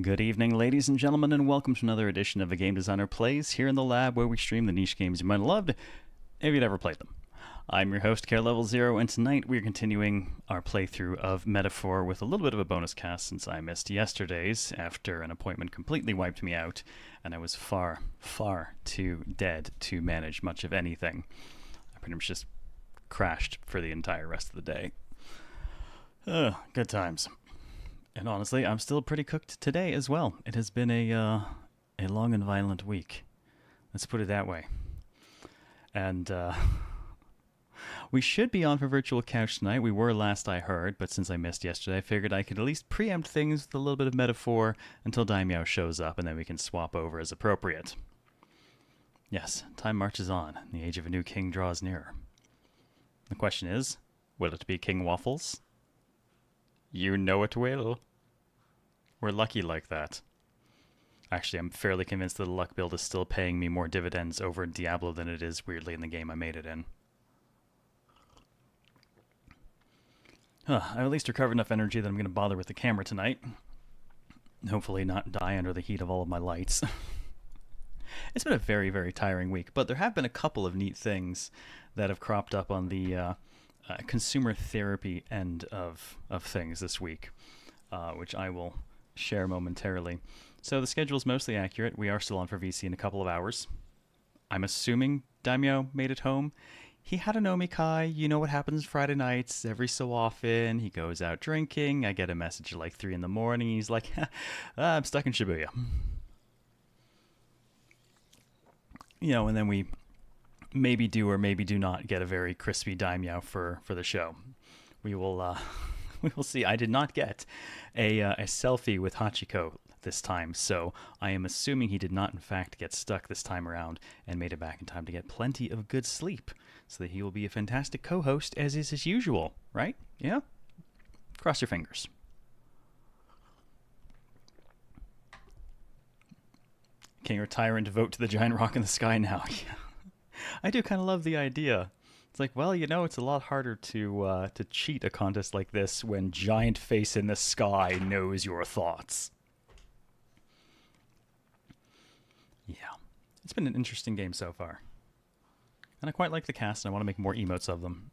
Good evening, ladies and gentlemen, and welcome to another edition of A Game Designer Plays here in the lab where we stream the niche games you might have loved if you'd ever played them. I'm your host, CareLevelZero, and tonight we're continuing our playthrough of Metaphor with a little bit of a bonus cast since I missed yesterday's after an appointment completely wiped me out and I was far, far too dead to manage much of anything. I pretty much just crashed for the entire rest of the day. Good times. And honestly, I'm still pretty cooked today as well. It has been a long and violent week. Let's put it that way. And we should be on for Virtual Couch tonight. We were last I heard, but since I missed yesterday, I figured I could at least preempt things with a little bit of metaphor until Daimyo shows up, and then we can swap over as appropriate. Yes, time marches on, and the age of a new king draws nearer. The question is, will it be King Waffles? You know it will. We're lucky like that. Actually, I'm fairly convinced that the luck build is still paying me more dividends over in Diablo than it is, weirdly, in the game I made it in. I've at least recovered enough energy that I'm going to bother with the camera tonight. Hopefully not die under the heat of all of my lights. It's been a very, very tiring week, but there have been a couple of neat things that have cropped up on the consumer therapy end of things this week, which I will share momentarily. So the schedule is mostly accurate. We are still on for VC in a couple of hours. I'm assuming Daimyo made it home. He had an omikai. You know what happens Friday nights. Every so often, he goes out drinking. I get a message at like 3 in the morning. He's like, I'm stuck in Shibuya. You know, and then we maybe do or maybe do not get a very crispy Daimyo for the show. We will we will see. I did not get a selfie with Hachiko this time, so I am assuming he did not in fact get stuck this time around and made it back in time to get plenty of good sleep, so that he will be a fantastic co-host as is his usual, right? Yeah? Cross your fingers. Can you retire and devote to the giant rock in the sky now? I do kind of love the idea. It's like, well, you know, it's a lot harder to cheat a contest like this when giant face in the sky knows your thoughts. Yeah, it's been an interesting game so far. And I quite like the cast, and I want to make more emotes of them.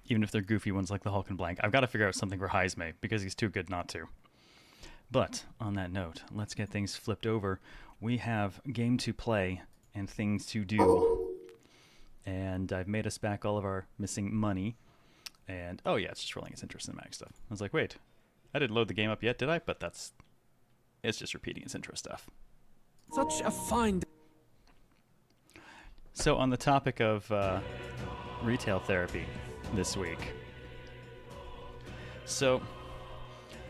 Even if they're goofy ones like the Hulk and Blank. I've got to figure out something for Heisme, because he's too good not to. But, on that note, let's get things flipped over. We have game to play and things to do. And I've made us back all of our missing money. And, oh yeah, it's just rolling its interest in mag stuff. I was like, wait, I didn't load the game up yet, did I? But it's just repeating its intro stuff. Such a fine... So on the topic of retail therapy this week. So,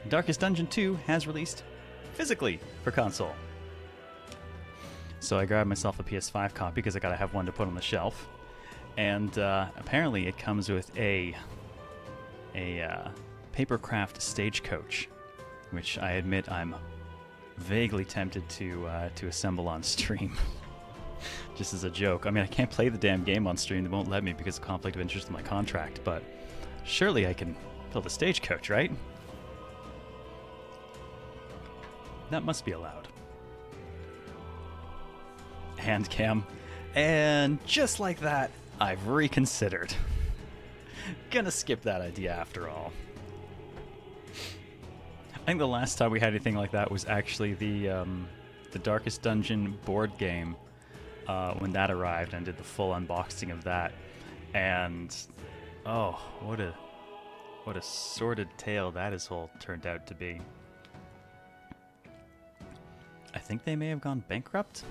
Darkest Dungeon 2 has released physically for console. So I grabbed myself a PS5 copy because I gotta have one to put on the shelf. And apparently it comes with a papercraft stagecoach, which I admit I'm vaguely tempted to assemble on stream. Just as a joke. I mean, I can't play the damn game on stream. They won't let me because of conflict of interest in my contract, but surely I can build a stagecoach, right? That must be allowed. Hand cam. And just like that, I've reconsidered. Gonna skip that idea after all. I think the last time we had anything like that was actually the Darkest Dungeon board game when that arrived, and did the full unboxing of that. And oh, what a sordid tale that is all turned out to be. I think they may have gone bankrupt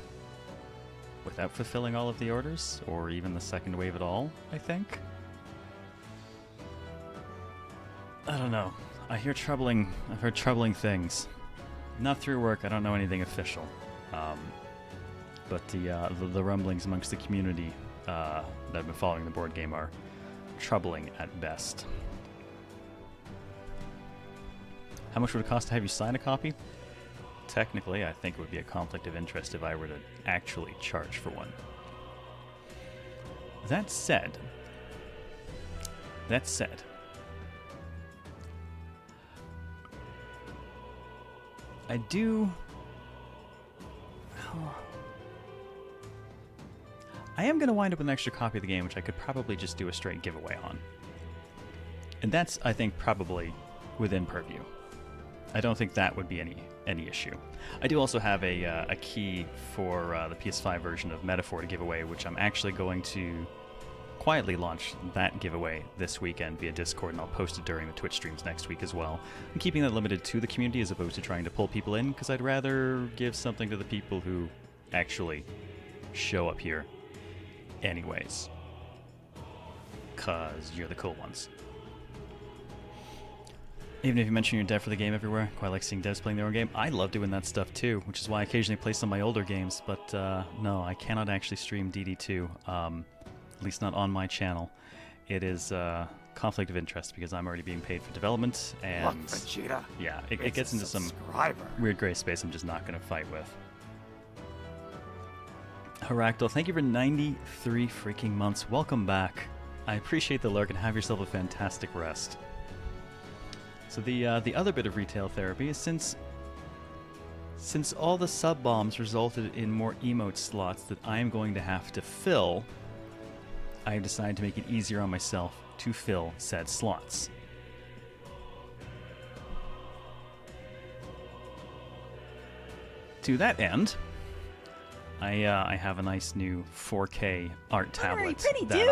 without fulfilling all of the orders, or even the second wave at all, I think. I don't know. I've heard troubling things. Not through work, I don't know anything official. But the rumblings amongst the community that have been following the board game are troubling at best. How much would it cost to have you sign a copy? Technically, I think it would be a conflict of interest if I were to actually charge for one. That said, I do... I am going to wind up with an extra copy of the game, which I could probably just do a straight giveaway on. And that's, I think, probably within purview. I don't think that would be any issue. I do also have a key for the PS5 version of Metaphor to give away, which I'm actually going to quietly launch that giveaway this weekend via Discord, and I'll post it during the Twitch streams next week as well. I'm keeping that limited to the community as opposed to trying to pull people in, because I'd rather give something to the people who actually show up here anyways. Because you're the cool ones. Even if you mention your dev for the game everywhere, quite like seeing devs playing their own game. I love doing that stuff too, which is why I occasionally play some of my older games, but no, I cannot actually stream DD2, at least not on my channel. It is conflict of interest because I'm already being paid for development, and Look, Vegeta, yeah, it gets into some weird gray space I'm just not going to fight with. Heractyl, thank you for 93 freaking months. Welcome back. I appreciate the lurk, and have yourself a fantastic rest. So the other bit of retail therapy is since all the sub bombs resulted in more emote slots that I am going to have to fill, I have decided to make it easier on myself to fill said slots. To that end, I have a nice new 4K art tablet pretty, that dude.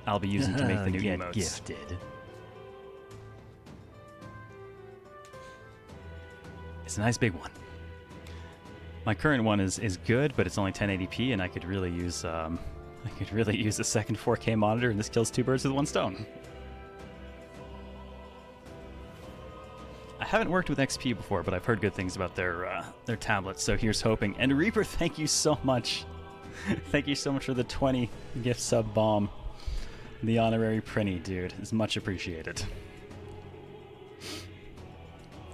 I'll be using to make the new Get emotes. gifted. It's a nice big one. My current one is good, but it's only 1080p, and I could really use a second 4K monitor, and this kills two birds with one stone. I haven't worked with XP before, but I've heard good things about their tablets, so here's hoping. And Reaper, thank you so much. Thank you so much for the 20 gift sub bomb. The honorary Prinny, dude, is much appreciated.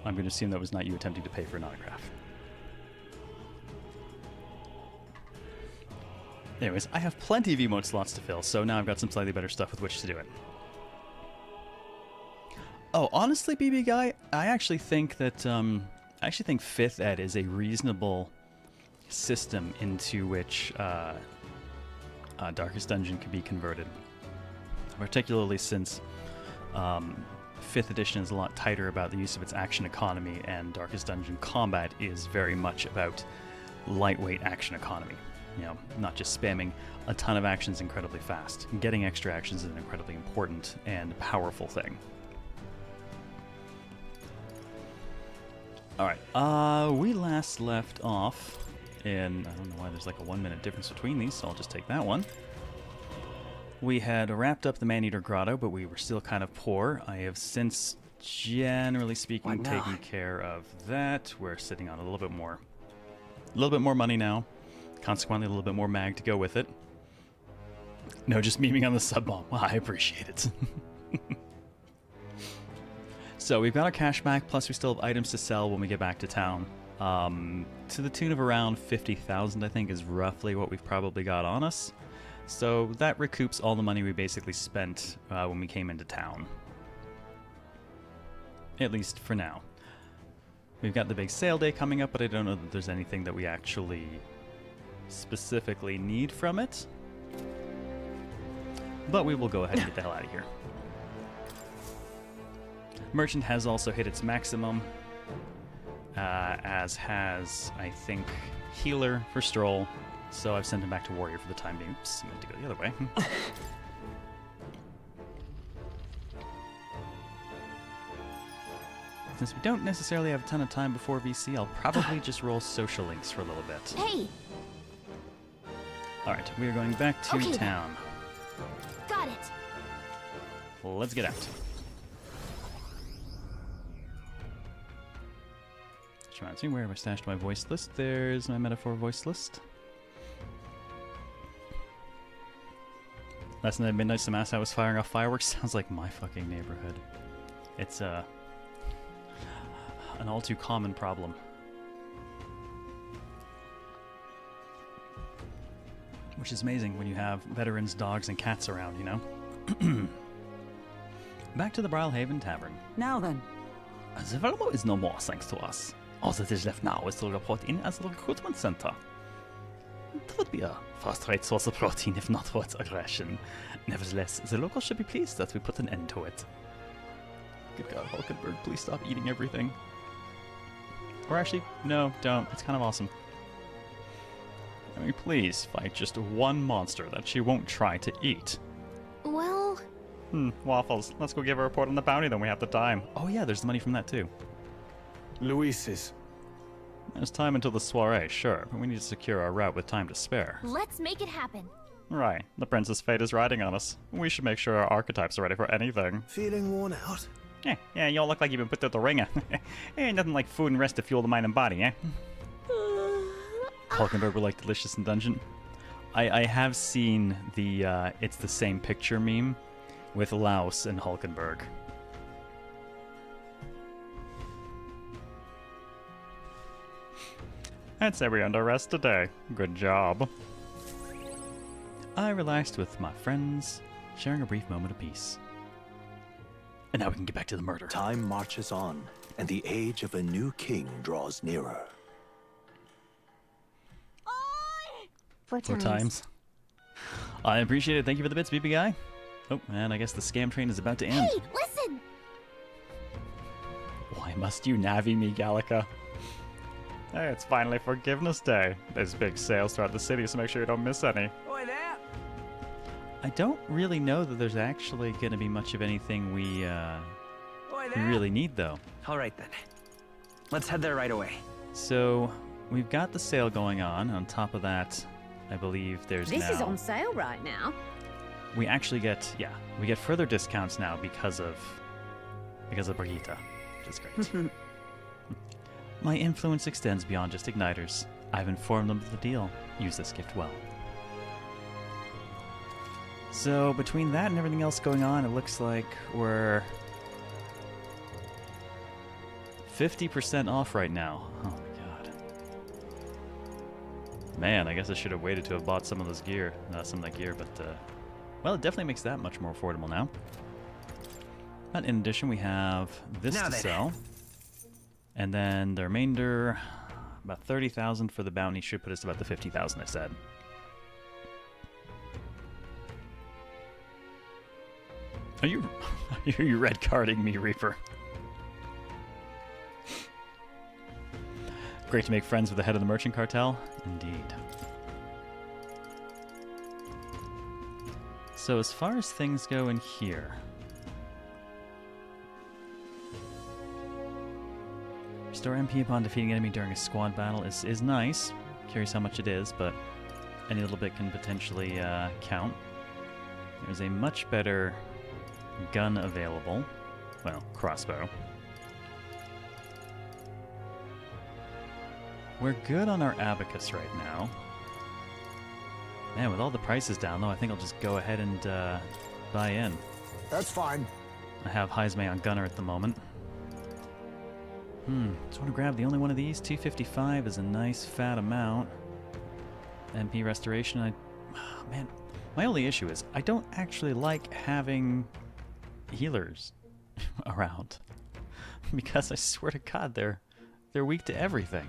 I'm going to assume that was not you attempting to pay for an autograph. Anyways, I have plenty of emote slots to fill, so now I've got some slightly better stuff with which to do it. Oh, honestly, BB Guy, I actually think that I think 5th Ed is a reasonable system into which Darkest Dungeon can be converted, particularly since 5th edition is a lot tighter about the use of its action economy, and Darkest Dungeon combat is very much about lightweight action economy. You know, not just spamming a ton of actions incredibly fast. Getting extra actions is an incredibly important and powerful thing. Alright, we last left off in... I don't know why there's like a 1 minute difference between these, so I'll just take that one. We had wrapped up the Man-Eater Grotto, but we were still kind of poor. I have since, generally speaking, taken care of that. We're sitting on a little bit more money now. Consequently, a little bit more mag to go with it. No, just memeing on the sub bomb. Well, I appreciate it. So we've got our cash back, plus we still have items to sell when we get back to town. To the tune of around 50,000, I think, is roughly what we've probably got on us. So that recoups all the money we basically spent when we came into town. At least for now. We've got the big sale day coming up, but I don't know that there's anything that we actually specifically need from it. But we will go ahead and get the hell out of here. Merchant has also hit its maximum, as has, I think, Healer for Stroll. So I've sent him back to Warrior for the time being. Oops, I meant to go the other way. Since we don't necessarily have a ton of time before VC, I'll probably just roll social links for a little bit. Hey! Alright, we are going back to town. Got it! Let's get out. Which reminds me, where have I stashed my voice list? There's my metaphor voice list. Last night at midnight, some ass I was firing off fireworks. Sounds like my fucking neighborhood. It's an all too common problem. Which is amazing when you have veterans, dogs, and cats around, you know? Back to the Brilhaven Tavern. Now then, The Velmo is no more, thanks to us. All that is left now is to report in as the recruitment center. That would be a first-rate source of protein if not for its aggression. Nevertheless, the locals should be pleased that we put an end to it. Good God, Hulkenberg, please stop eating everything. Or actually, no, don't. It's kind of awesome. I mean, please fight just one monster that she won't try to eat. Well... Waffles. Let's go give a report on the bounty, then we have the time. Oh yeah, there's the money from that too. Luis's. There's time until the soiree, sure, but we need to secure our route with time to spare. Let's make it happen. Right, the Princess Fate is riding on us. We should make sure our archetypes are ready for anything. Feeling worn out? Yeah, you all look like you've been put through the ringer. Ain't nothing like food and rest to fuel the mind and body, eh? Hulkenberg would like delicious in dungeon. I have seen the it's the same picture meme with Laos and Hulkenberg. I'd say we're under arrest today. Good job. I relaxed with my friends, sharing a brief moment of peace. And now we can get back to the murder. Time marches on, and the age of a new king draws nearer. Four Four times. I appreciate it. Thank you for the bits, BB guy. Oh, and I guess the scam train is about to end. Hey, listen! Why must you Navi me, Gallica? Hey, it's finally Forgiveness Day. There's big sales throughout the city, so make sure you don't miss any. Oi there! I don't really know that there's actually going to be much of anything we really need, though. All right, then. Let's head there right away. So, we've got the sale going on. On top of that, I believe there's This now... is on sale right now. We actually get, we get further discounts now because of Brigitte, which is great. My influence extends beyond just igniters. I've informed them of the deal. Use this gift well. So between that and everything else going on, it looks like we're 50% off right now. Oh my god. Man, I guess I should have waited to have bought some of this gear, some of that gear, but well, it definitely makes that much more affordable now. But in addition, we have this to sell. And then the remainder, about 30,000 for the bounty, should put us about the 50,000 I said. Are you red carding me, Reaper? Great to make friends with the head of the merchant cartel? Indeed. So as far as things go in here... Restore MP upon defeating enemy during a squad battle is nice. Curious how much it is, but any little bit can potentially count. There's a much better gun available. Well, crossbow. We're good on our abacus right now. Man, with all the prices down, though, I think I'll just go ahead and buy in. That's fine. I have Heisme on gunner at the moment. Just want to grab the only one of these. 255 is a nice fat amount. MP restoration, man, my only issue is I don't actually like having healers around. Because I swear to God, they're weak to everything.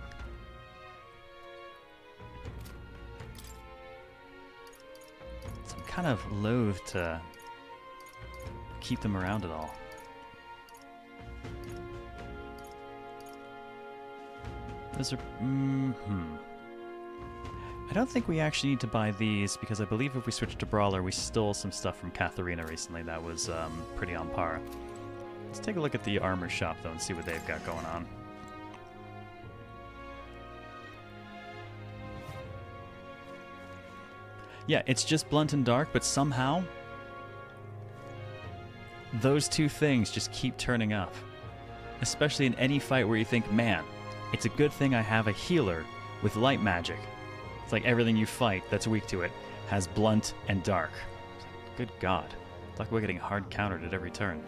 So I'm kind of loath to keep them around at all. Those are... I don't think we actually need to buy these, because I believe if we switch to Brawler, we stole some stuff from Katharina recently that was pretty on par. Let's take a look at the armor shop, though, and see what they've got going on. Yeah, it's just blunt and dark, but somehow those two things just keep turning up. Especially in any fight where you think, man, it's a good thing I have a healer with light magic. It's like everything you fight that's weak to it has blunt and dark. Good God. It's like we're getting hard countered at every turn.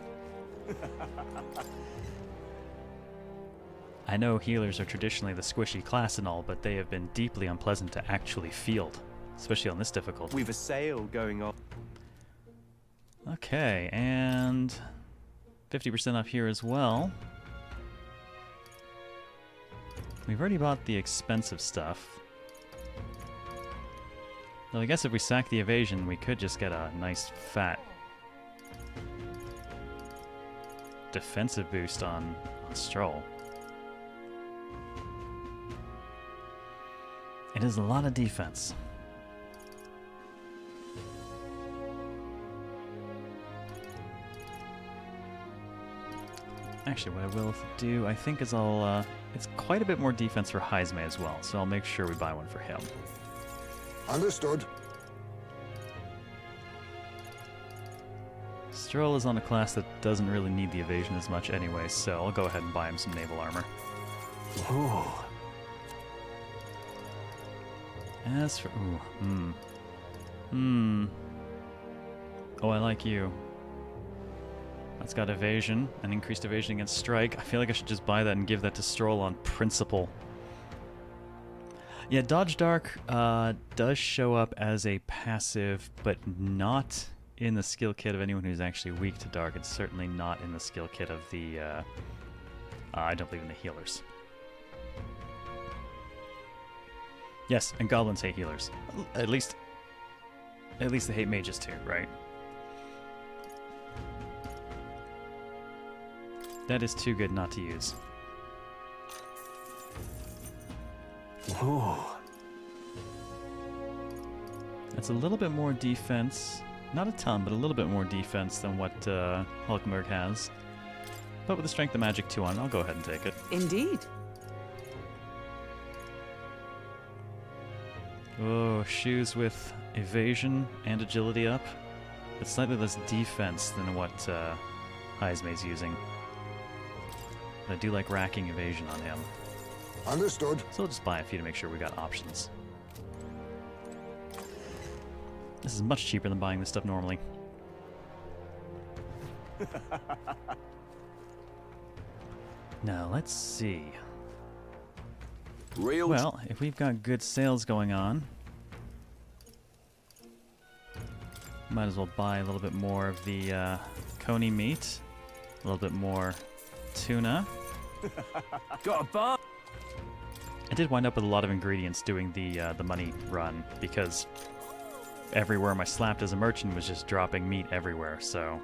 I know healers are traditionally the squishy class and all, but they have been deeply unpleasant to actually field, especially on this difficulty. We've a sale going on. Okay, and 50% off here as well. We've already bought the expensive stuff. Well, I guess if we sack the evasion, we could just get a nice fat defensive boost on Stroll. It is a lot of defense. Actually, what I will do, I think, is I'll... it's quite a bit more defense for Heisme as well, so I'll make sure we buy one for him. Understood. Stroll is on a class that doesn't really need the evasion as much anyway, so I'll go ahead and buy him some naval armor. Ooh. As for... Oh, I like you. That's got evasion, and increased evasion against strike. I feel like I should just buy that and give that to Stroll on principle. Yeah, Dodge Dark does show up as a passive, but not in the skill kit of anyone who's actually weak to Dark. It's certainly not in the skill kit of the... I don't believe in the healers. Yes, and goblins hate healers. At least they hate mages too, right? That is too good not to use. Ooh. That's a little bit more defense. Not a ton, but a little bit more defense than what Hulkenberg has. But with the Strength of Magic 2 on, I'll go ahead and take it. Indeed. Oh, shoes with evasion and agility up. It's slightly less defense than what Heisme's using. But I do like racking evasion on him. Understood. So I'll just buy a few to make sure we got options. This is much cheaper than buying this stuff normally. Now, let's see. Well, if we've got good sales going on, might as well buy a little bit more of the coney meat, a little bit more tuna. Got a bomb. I did wind up with a lot of ingredients doing the money run because everywhere I slapped as a merchant was just dropping meat everywhere. So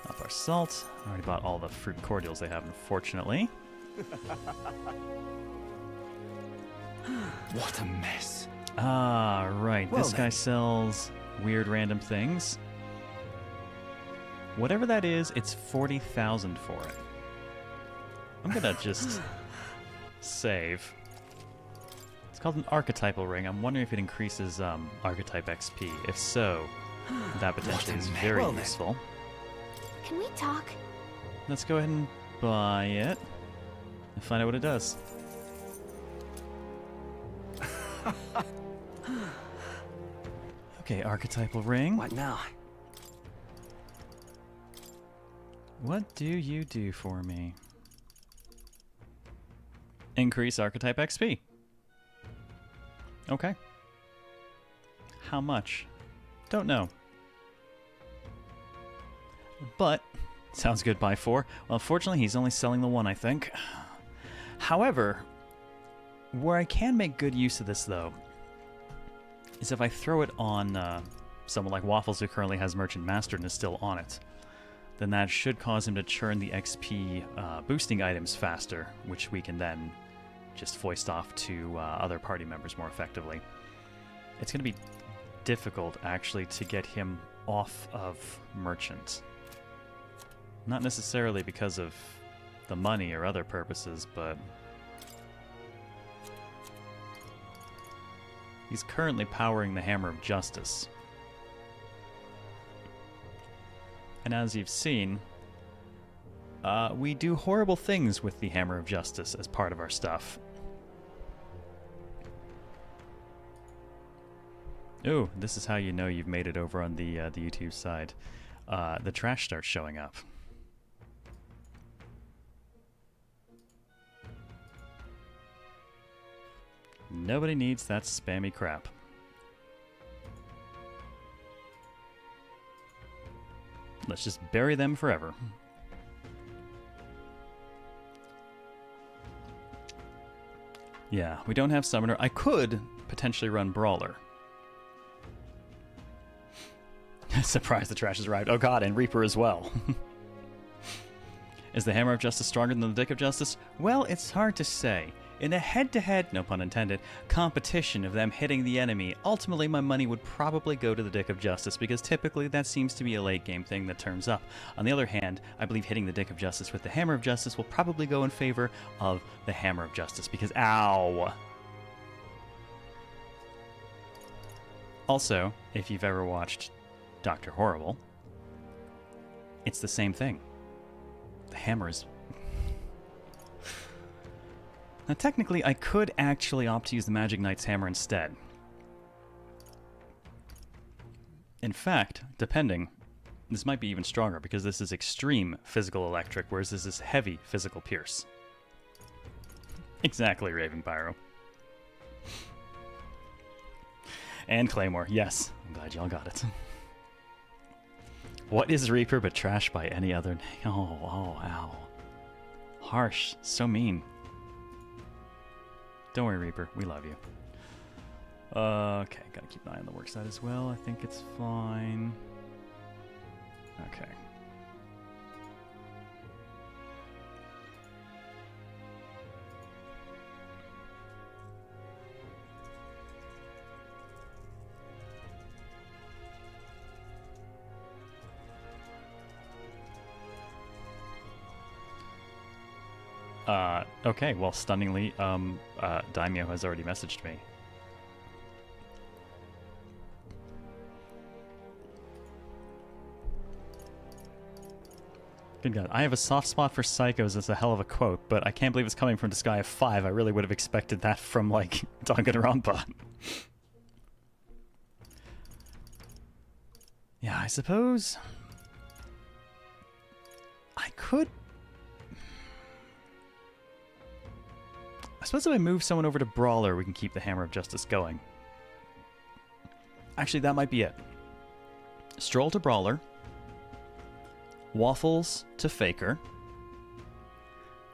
up our salt. I already bought all the fruit and cordials they have, unfortunately. What a mess. Ah, right. Well this guy sells weird random things. Whatever that is, it's 40,000 for it. I'm gonna just save. It's called an archetypal ring. I'm wondering if it increases archetype XP. If so, that potentially is very useful. Can we talk? Let's go ahead and buy it and find out what it does. Okay, archetypal ring. What now? What do you do for me? Increase archetype XP. Okay. How much? Don't know. But, sounds good, buy 4. Well, unfortunately, he's only selling the 1, I think. However, where I can make good use of this, though, is if I throw it on someone like Waffles, who currently has Merchant Mastered and is still on it. Then that should cause him to churn the XP boosting items faster, which we can then just foist off to other party members more effectively. It's going to be difficult, actually, to get him off of Merchant. Not necessarily because of the money or other purposes, but he's currently powering the Hammer of Justice. And as you've seen, we do horrible things with the Hammer of Justice as part of our stuff. Ooh, this is how you know you've made it over on the YouTube side. The trash starts showing up. Nobody needs that spammy crap. Let's just bury them forever. Yeah, we don't have Summoner. I could potentially run Brawler. Surprise, the trash has arrived. Oh god, and Reaper as well. Is the Hammer of Justice stronger than the Dick of Justice? Well, it's hard to say. In a head-to-head, no pun intended, competition of them hitting the enemy, ultimately my money would probably go to the Dick of Justice, because typically that seems to be a late-game thing that turns up. On the other hand, I believe hitting the Dick of Justice with the Hammer of Justice will probably go in favor of the Hammer of Justice, because ow! Also, if you've ever watched Dr. Horrible, it's the same thing. The hammer is... Now, technically, I could actually opt to use the Magic Knight's hammer instead. In fact, depending, this might be even stronger, because this is extreme physical electric, whereas this is heavy physical pierce. Exactly, Raven Pyro. And Claymore, yes. I'm glad y'all got it. What is Reaper but trash by any other name? Oh, ow. Harsh. So mean. Don't worry, Reaper. We love you. Okay, gotta keep an eye on the work side as well. I think it's fine. Okay. Okay, well, stunningly, Daimyo has already messaged me. Good God. I have a soft spot for psychos. That's a hell of a quote, but I can't believe it's coming from this guy of 5. I really would have expected that from, like, Danganronpa. Yeah, I suppose... I could... I suppose if I move someone over to Brawler, we can keep the Hammer of Justice going. Actually, that might be it. Stroll to Brawler. Waffles to Faker.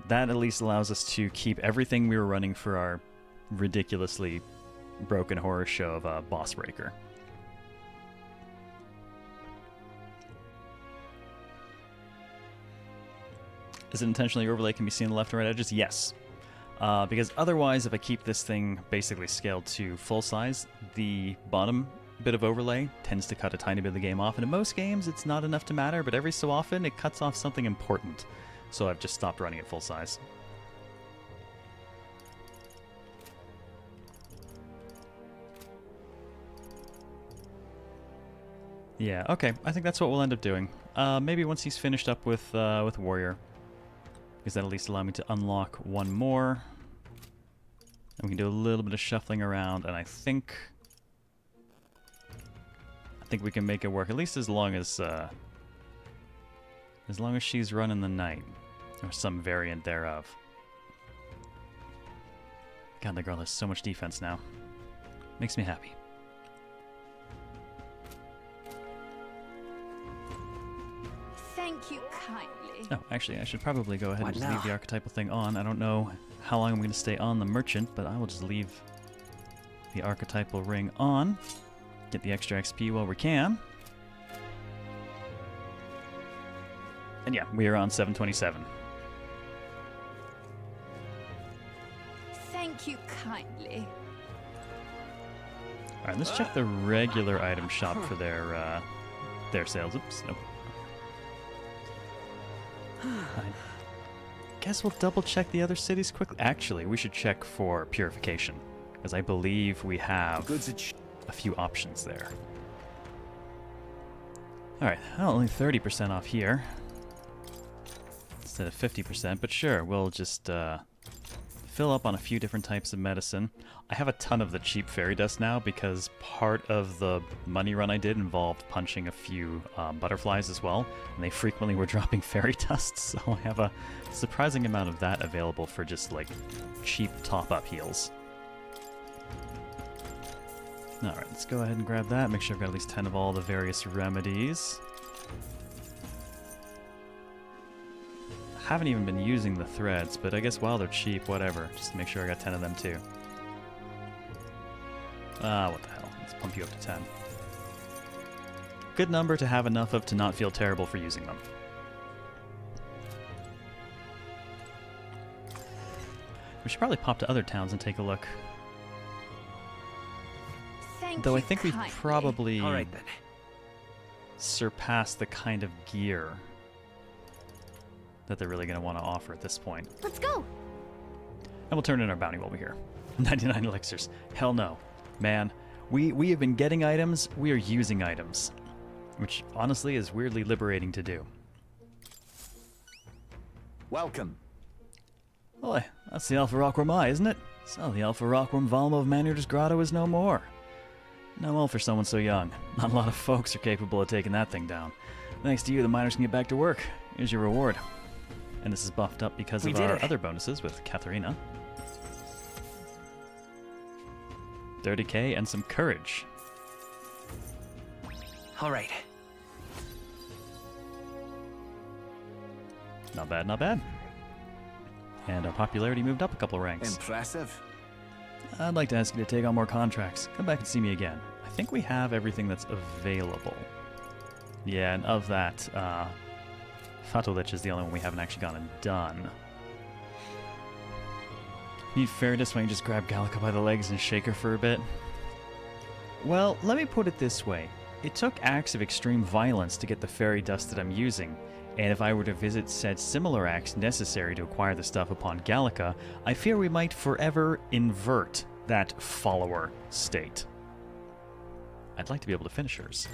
That at least allows us to keep everything we were running for our ridiculously broken horror show of Boss Breaker. Is it intentionally overlay can be seen on the left and right edges? Yes. Because otherwise, if I keep this thing basically scaled to full size, the bottom bit of overlay tends to cut a tiny bit of the game off. And in most games, it's not enough to matter, but every so often, it cuts off something important. So I've just stopped running at full size. Yeah, okay. I think that's what we'll end up doing. Maybe once he's finished up with Warrior. Because that'll at least allow me to unlock one more. And we can do a little bit of shuffling around, and I think we can make it work, at least as long as she's running the night. Or some variant thereof. God, the girl has so much defense now. Makes me happy. Thank you kindly. Oh, actually, I should probably go ahead and just leave the archetypal thing on. I don't know how long I'm going to stay on the merchant, but I will just leave the archetypal ring on. Get the extra XP while we can. And yeah, we are on 727. Thank you kindly. Alright, let's check the regular item shop for their sales. Oops, nope. I guess we'll double check the other cities quickly. Actually, we should check for purification, because I believe we have a few options there. Alright, well, only 30% off here instead of 50%, but sure, we'll just fill up on a few different types of medicine. I have a ton of the cheap fairy dust now because part of the money run I did involved punching a few butterflies as well, and they frequently were dropping fairy dust, so I have a surprising amount of that available for just like cheap top-up heals. Alright, let's go ahead and grab that, make sure I've got at least 10 of all the various remedies. Haven't even been using the threads, but I guess while they're cheap, whatever. Just to make sure I got 10 of them too. What the hell. Let's pump you up to 10. Good number to have enough of to not feel terrible for using them. We should probably pop to other towns and take a look. Though I think we've probably All right then. surpassed the kind of gear that they're really going to want to offer at this point. Let's go. And we'll turn in our bounty while we're here. 99 elixirs. Hell no. Man, we have been getting items, we are using items. Which, honestly, is weirdly liberating to do. Welcome. Boy, that's the Alpha Rockworm Eye, isn't it? So the Alpha Rockworm Valma of Manur's Grotto is no more. No well for someone so young. Not a lot of folks are capable of taking that thing down. Thanks to you, the miners can get back to work. Here's your reward. And this is buffed up because of our other bonuses with Katharina. 30k and some courage. All right. Not bad, not bad. And our popularity moved up a couple of ranks. Impressive. I'd like to ask you to take on more contracts. Come back and see me again. I think we have everything that's available. Yeah, and of that, Fatolich is the only one we haven't actually gone and done. Need fairness when you just grab Gallica by the legs and shake her for a bit? Well, let me put it this way. It took acts of extreme violence to get the fairy dust that I'm using, and if I were to visit said similar acts necessary to acquire the stuff upon Gallica, I fear we might forever invert that follower state. I'd like to be able to finish hers.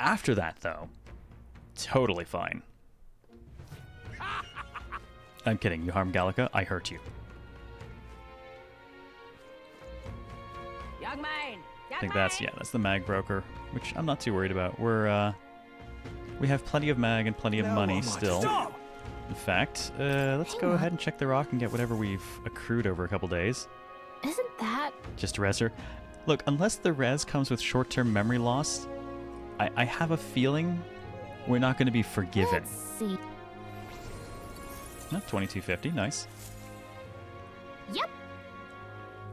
After that, though, totally fine. I'm kidding. You harmed Gallica, I hurt you. Young man. I think that's the mag broker, which I'm not too worried about. We have plenty of mag and plenty of money still. In fact, let's go ahead and check the rock and get whatever we've accrued over a couple days. Isn't that... Just res her. Look, unless the res comes with short-term memory loss, I have a feeling we're not going to be forgiven. Let's see. Oh, 2250, nice. Yep.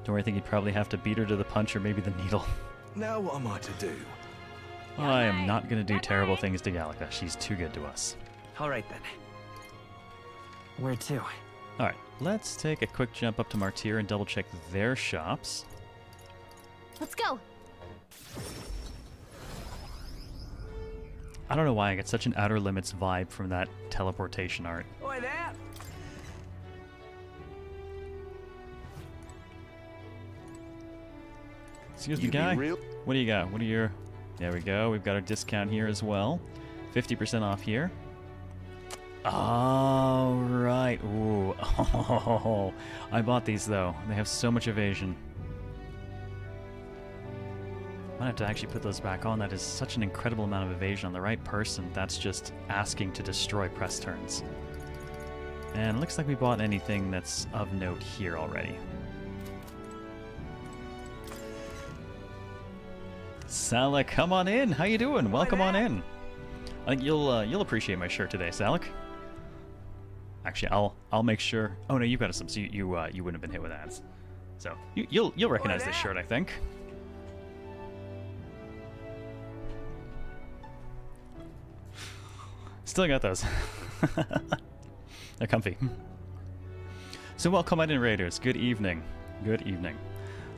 Don't worry, I think you'd probably have to beat her to the punch or maybe the needle. Now what am I to do? I am not going to do terrible things to Gallica. She's too good to us. All right then. Where to? Alright, let's take a quick jump up to Martyr and double check their shops. Let's go. I don't know why I get such an Outer Limits vibe from that teleportation art. Oi there! Excuse me, guy. What do you got? What are your... There we go. We've got our discount here as well. 50% off here. All right. Ooh. Oh, I bought these, though. They have so much evasion. Might have to actually put those back on. That is such an incredible amount of evasion on the right person. That's just asking to destroy press turns. And it looks like we bought anything that's of note here already. Salak, come on in. How you doing? Welcome on in. I think you'll appreciate my shirt today, Salak. Actually, I'll make sure. Oh no, you've got a sub, so you wouldn't have been hit with ads. So you'll recognize this shirt, I think. Still got those. They're comfy. So welcome in, Raiders. Good evening. Good evening.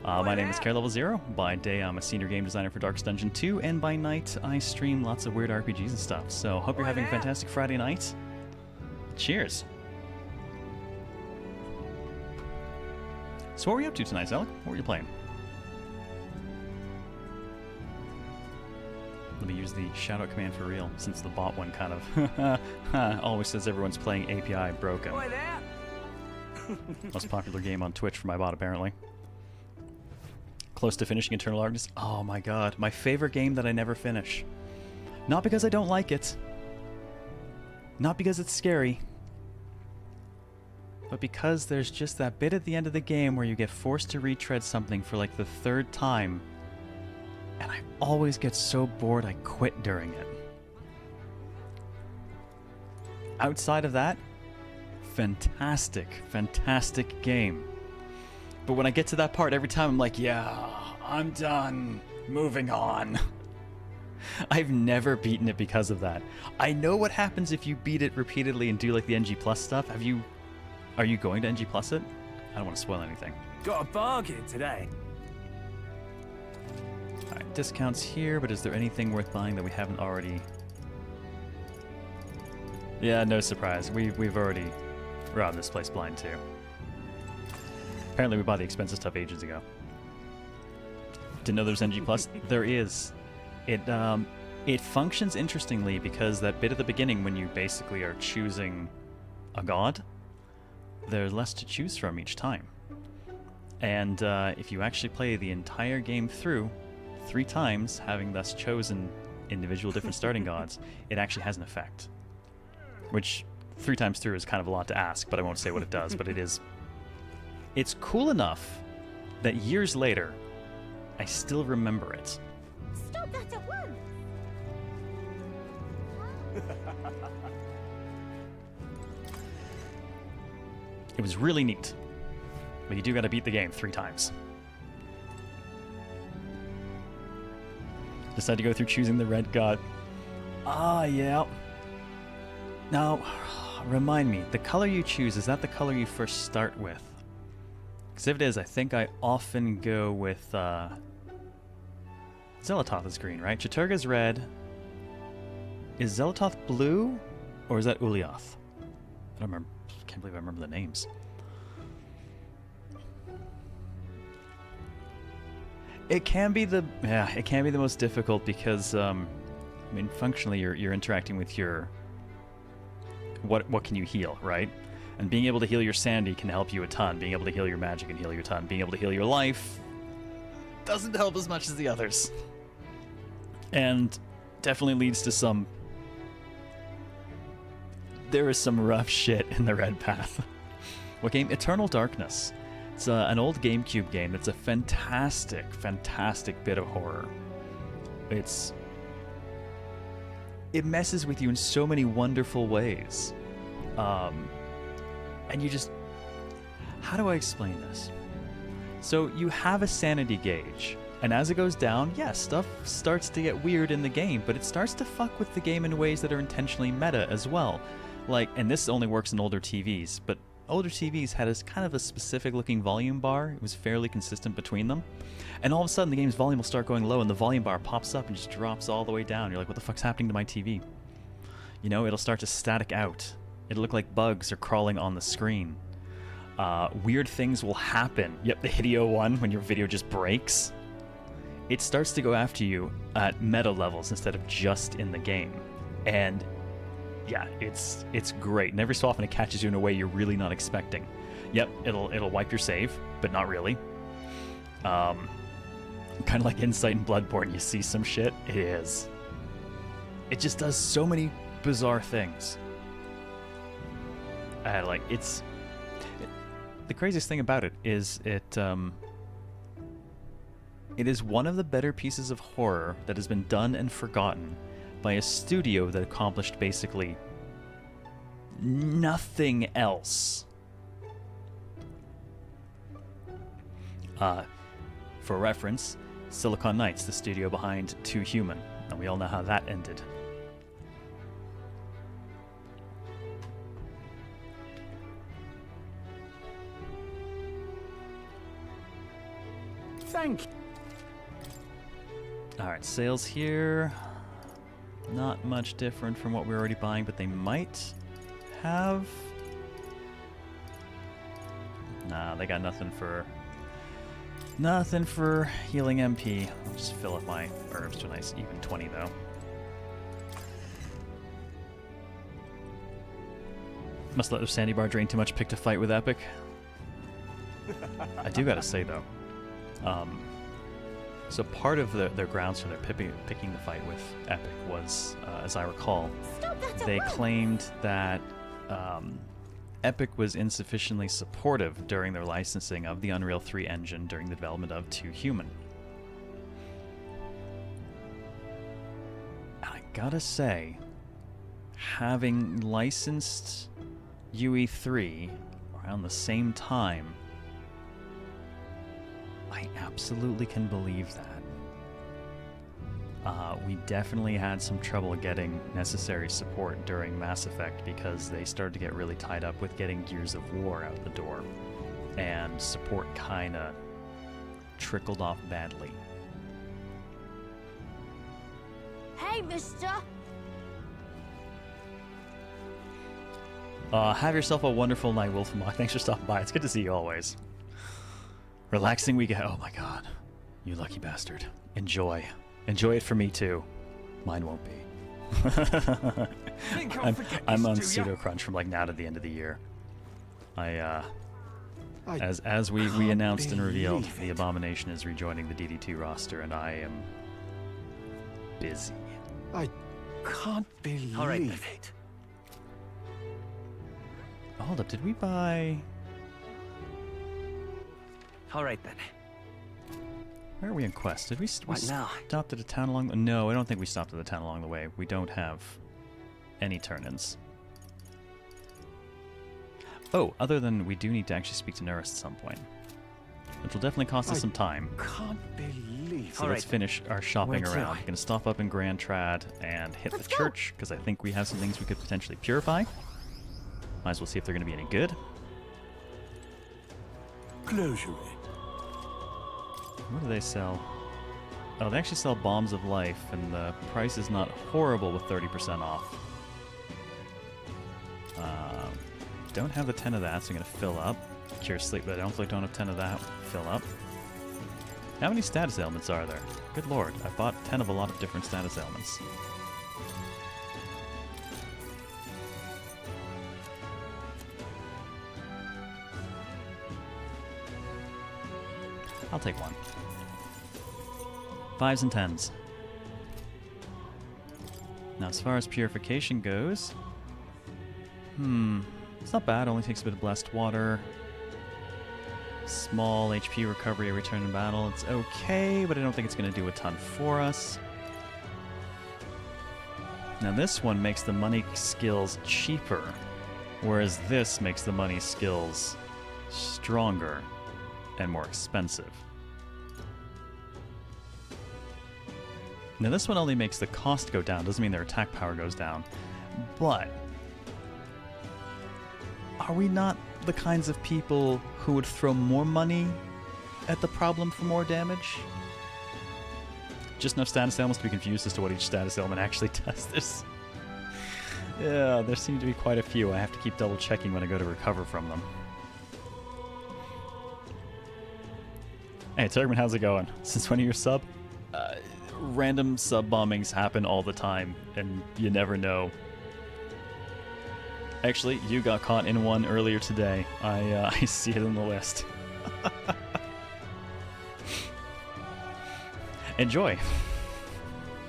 My name is CareLevelZero. By day, I'm a senior game designer for Darkest Dungeon 2, and by night, I stream lots of weird RPGs and stuff. So hope you're having a fantastic Friday night. Cheers. So what were you up to tonight, Alec? What were you playing? Let me use the shoutout command for real, since the bot one kind of always says everyone's playing API broken. Most popular game on Twitch for my bot, apparently. Close to finishing Eternal Darkness. Oh my god, my favorite game that I never finish. Not because I don't like it. Not because it's scary. But because there's just that bit at the end of the game where you get forced to retread something for like the third time. And I always get so bored I quit during it. Outside of that, fantastic, fantastic game. But when I get to that part, every time I'm like, yeah, I'm done. Moving on. I've never beaten it because of that. I know what happens if you beat it repeatedly and do like the NG Plus stuff. Are you going to NG Plus it? I don't want to spoil anything. Got a bargain today. Alright, discounts here, but is there anything worth buying that we haven't already? Yeah, no surprise. We've already robbed this place blind too. Apparently we bought the expensive stuff ages ago. Didn't know there's NG Plus. There is. It functions interestingly because that bit at the beginning when you basically are choosing a god, there's less to choose from each time. And if you actually play the entire game through 3 times, having thus chosen individual different starting gods, it actually has an effect. Which 3 times through is kind of a lot to ask, but I won't say what it does, but it is. It's cool enough that years later, I still remember it. Stop that at once! It was really neat. But you do gotta beat the game 3 times. Decide to go through choosing the red god. Ah, yeah. Now, remind me, the color you choose, is that the color you first start with? Because if it is, I think I often go with, Zelatoth is green, right? Chaturga's red. Is Zelatoth blue? Or is that Ulyaoth? I don't remember. I can't believe I remember the names. It can be the most difficult because I mean functionally you're interacting with your what can you heal, right? And being able to heal your sanity can help you a ton. Being able to heal your magic can heal you a ton. Being able to heal your life doesn't help as much as the others. And definitely leads to some... There is some rough shit in the red path. What game? Eternal Darkness. It's an old GameCube game that's a fantastic, fantastic bit of horror. It messes with you in so many wonderful ways. And you just... How do I explain this? So you have a sanity gauge, and as it goes down, yeah, stuff starts to get weird in the game, but it starts to fuck with the game in ways that are intentionally meta as well. Like, and this only works in older TVs, but older TVs had a kind of a specific looking volume bar. It was fairly consistent between them. And all of a sudden the game's volume will start going low and the volume bar pops up and just drops all the way down. You're like, what the fuck's happening to my TV? You know, it'll start to static out. It'll look like bugs are crawling on the screen. Weird things will happen. Yep, the Hideo one, when your video just breaks. It starts to go after you at meta levels instead of just in the game. And yeah, it's great. And every so often it catches you in a way you're really not expecting. Yep, it'll wipe your save, but not really. Kind of like Insight and Bloodborne, you see some shit. It is. It just does so many bizarre things. The craziest thing about it is it is one of the better pieces of horror that has been done and forgotten by a studio that accomplished basically nothing else. For reference, Silicon Knights, the studio behind 2 Human, and we all know how that ended. Thank you. Alright, sales here. Not much different from what we're already buying, but they might have... Nah, they got nothing for healing MP. I'll just fill up my herbs to a nice even 20 though. Must let their sandy bar drain too much pick to fight with Epic. I do gotta say though, so part of their grounds for their picking the fight with Epic was, as I recall, they claimed that Epic was insufficiently supportive during their licensing of the Unreal 3 engine during the development of 2 Human. And I gotta say, having licensed UE3 around the same time. I absolutely can believe that. We definitely had some trouble getting necessary support during Mass Effect because they started to get really tied up with getting Gears of War out the door. And support kinda trickled off badly. Hey, mister. Have yourself a wonderful night, Wolfmog. Thanks for stopping by. It's good to see you always. Relaxing weekend. Oh my god. You lucky bastard. Enjoy. Enjoy it for me too. Mine won't be. I'm on pseudo crunch from like now to the end of the year. As we announced and revealed, the Abomination is rejoining the DD2 roster, and I am busy. I can't believe All right, it. Hold up, did we buy... All right then. Where are we in quest? Did we, What now? stopped at a town along the... No, I don't think we stopped at the town along the way. We don't have any turn-ins. Oh, other than we do need to actually speak to Nurse at some point. Which will definitely cost us some time. Can't believe So All let's right. finish our shopping Where to? around. Gonna stop up in Grand Trad and hit Let's the go. church, because I think we have some things we could potentially purify. Might as well see if they're gonna be any good. closure. What do they sell? Oh, they actually sell Bombs of Life, and the price is not horrible with 30% off. Don't have the 10 of that, so I'm going to fill up. Cure Sleep, but I don't have 10 of that. Fill up. How many status ailments are there? Good lord, I bought 10 of a lot of different status ailments. I'll take one. 5s and 10s. Now, as far as purification goes, it's not bad. Only takes a bit of blessed water. Small HP recovery, return in battle. It's okay, but I don't think it's going to do a ton for us. Now, this one makes the money skills cheaper, whereas this makes the money skills stronger and more expensive. Now this one only makes the cost go down, doesn't mean their attack power goes down. But are we not the kinds of people who would throw more money at the problem for more damage? Just enough status ailments to be confused as to what each status ailment actually does. Yeah, there seem to be quite a few. I have to keep double checking when I go to recover from them. Hey, Turgman, how's it going? Since when are you sub? Random sub bombings happen all the time, and you never know. Actually, you got caught in one earlier today. I see it in the list. Enjoy.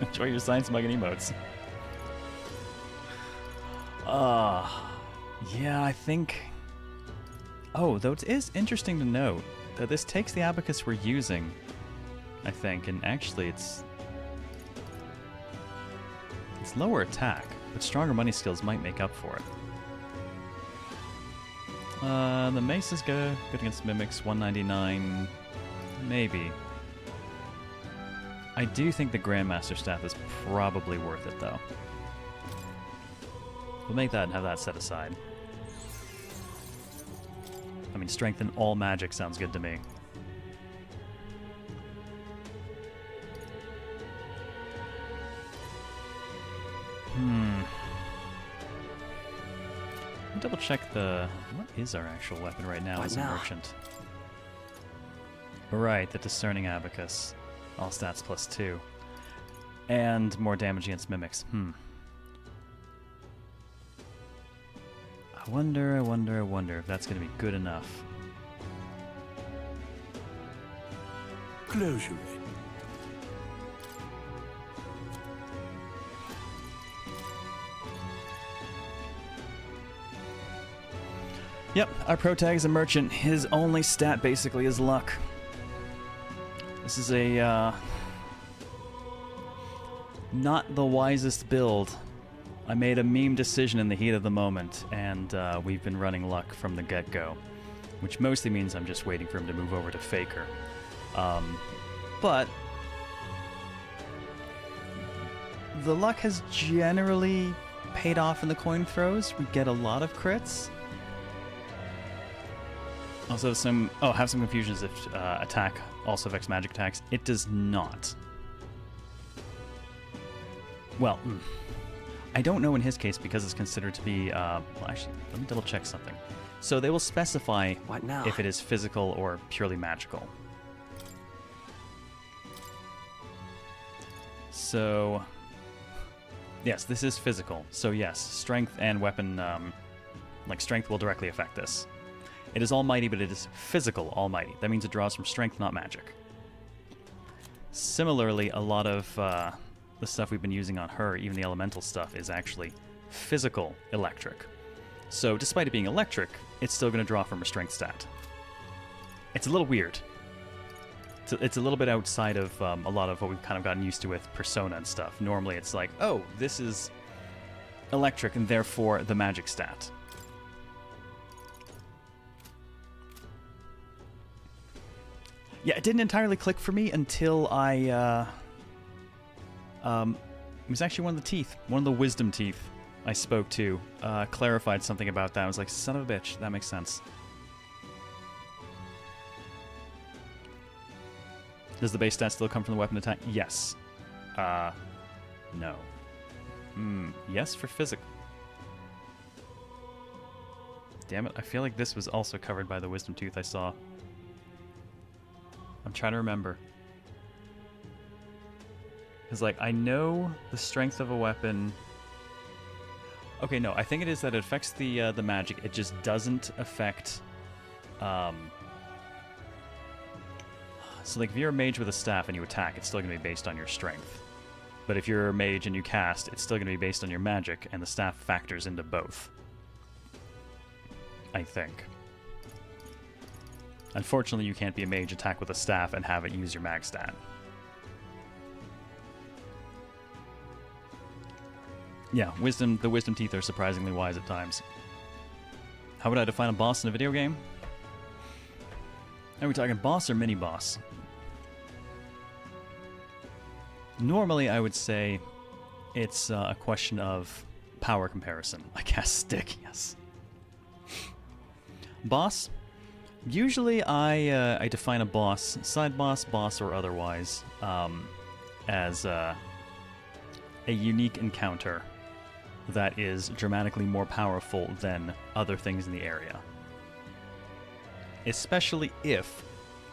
Enjoy your science mugging emotes. Yeah, I think... Oh, though it is interesting to note that this takes the abacus we're using, I think, and actually it's lower attack, but stronger money skills might make up for it. The mace is good against mimics, 199, maybe. I do think the Grandmaster staff is probably worth it, though. We'll make that and have that set aside. I mean, strengthen all magic sounds good to me. Double check the... What is our actual weapon right now as a merchant? Right, the Discerning Abacus. All stats +2. And more damage against mimics. I wonder if that's going to be good enough. Closure. Yep, our protag is a merchant. His only stat basically is luck. This is a not the wisest build. I made a meme decision in the heat of the moment, and we've been running luck from the get-go, which mostly means I'm just waiting for him to move over to Faker. But the luck has generally paid off in the coin throws. We get a lot of crits. Also, have some confusions if attack also affects magic attacks. It does not. Well, I don't know in his case because it's considered to be. Well, actually, let me double check something. So they will specify What now? if it is physical or purely magical. So, yes, this is physical. So yes, strength and weapon, like strength will directly affect this. It is almighty, but it is physical almighty. That means it draws from strength, not magic. Similarly, a lot of the stuff we've been using on her, even the elemental stuff, is actually physical electric. So despite it being electric, it's still going to draw from a strength stat. It's a little weird. It's a little bit outside of a lot of what we've kind of gotten used to with Persona and stuff. Normally it's like, oh, this is electric and therefore the magic stat. Yeah, it didn't entirely click for me until I, it was actually one of the teeth, one of the wisdom teeth I spoke to, clarified something about that. I was like, son of a bitch, that makes sense. Does the base stat still come from the weapon attack? Yes. No. Yes for physical. Damn it, I feel like this was also covered by the wisdom tooth I saw. I'm trying to remember. Because, like, I know the strength of a weapon... Okay, no, I think it is that it affects the magic. It just doesn't affect... So, like, if you're a mage with a staff and you attack, it's still going to be based on your strength. But if you're a mage and you cast, it's still going to be based on your magic, and the staff factors into both. I think. Unfortunately, you can't be a mage, attack with a staff, and have it use your mag stat. Yeah, the wisdom teeth are surprisingly wise at times. How would I define a boss in a video game? Are we talking boss or mini-boss? Normally, I would say it's a question of power comparison. I cast stick, yes. Boss? Usually I define a boss, side boss, boss, or otherwise, as a unique encounter that is dramatically more powerful than other things in the area. Especially if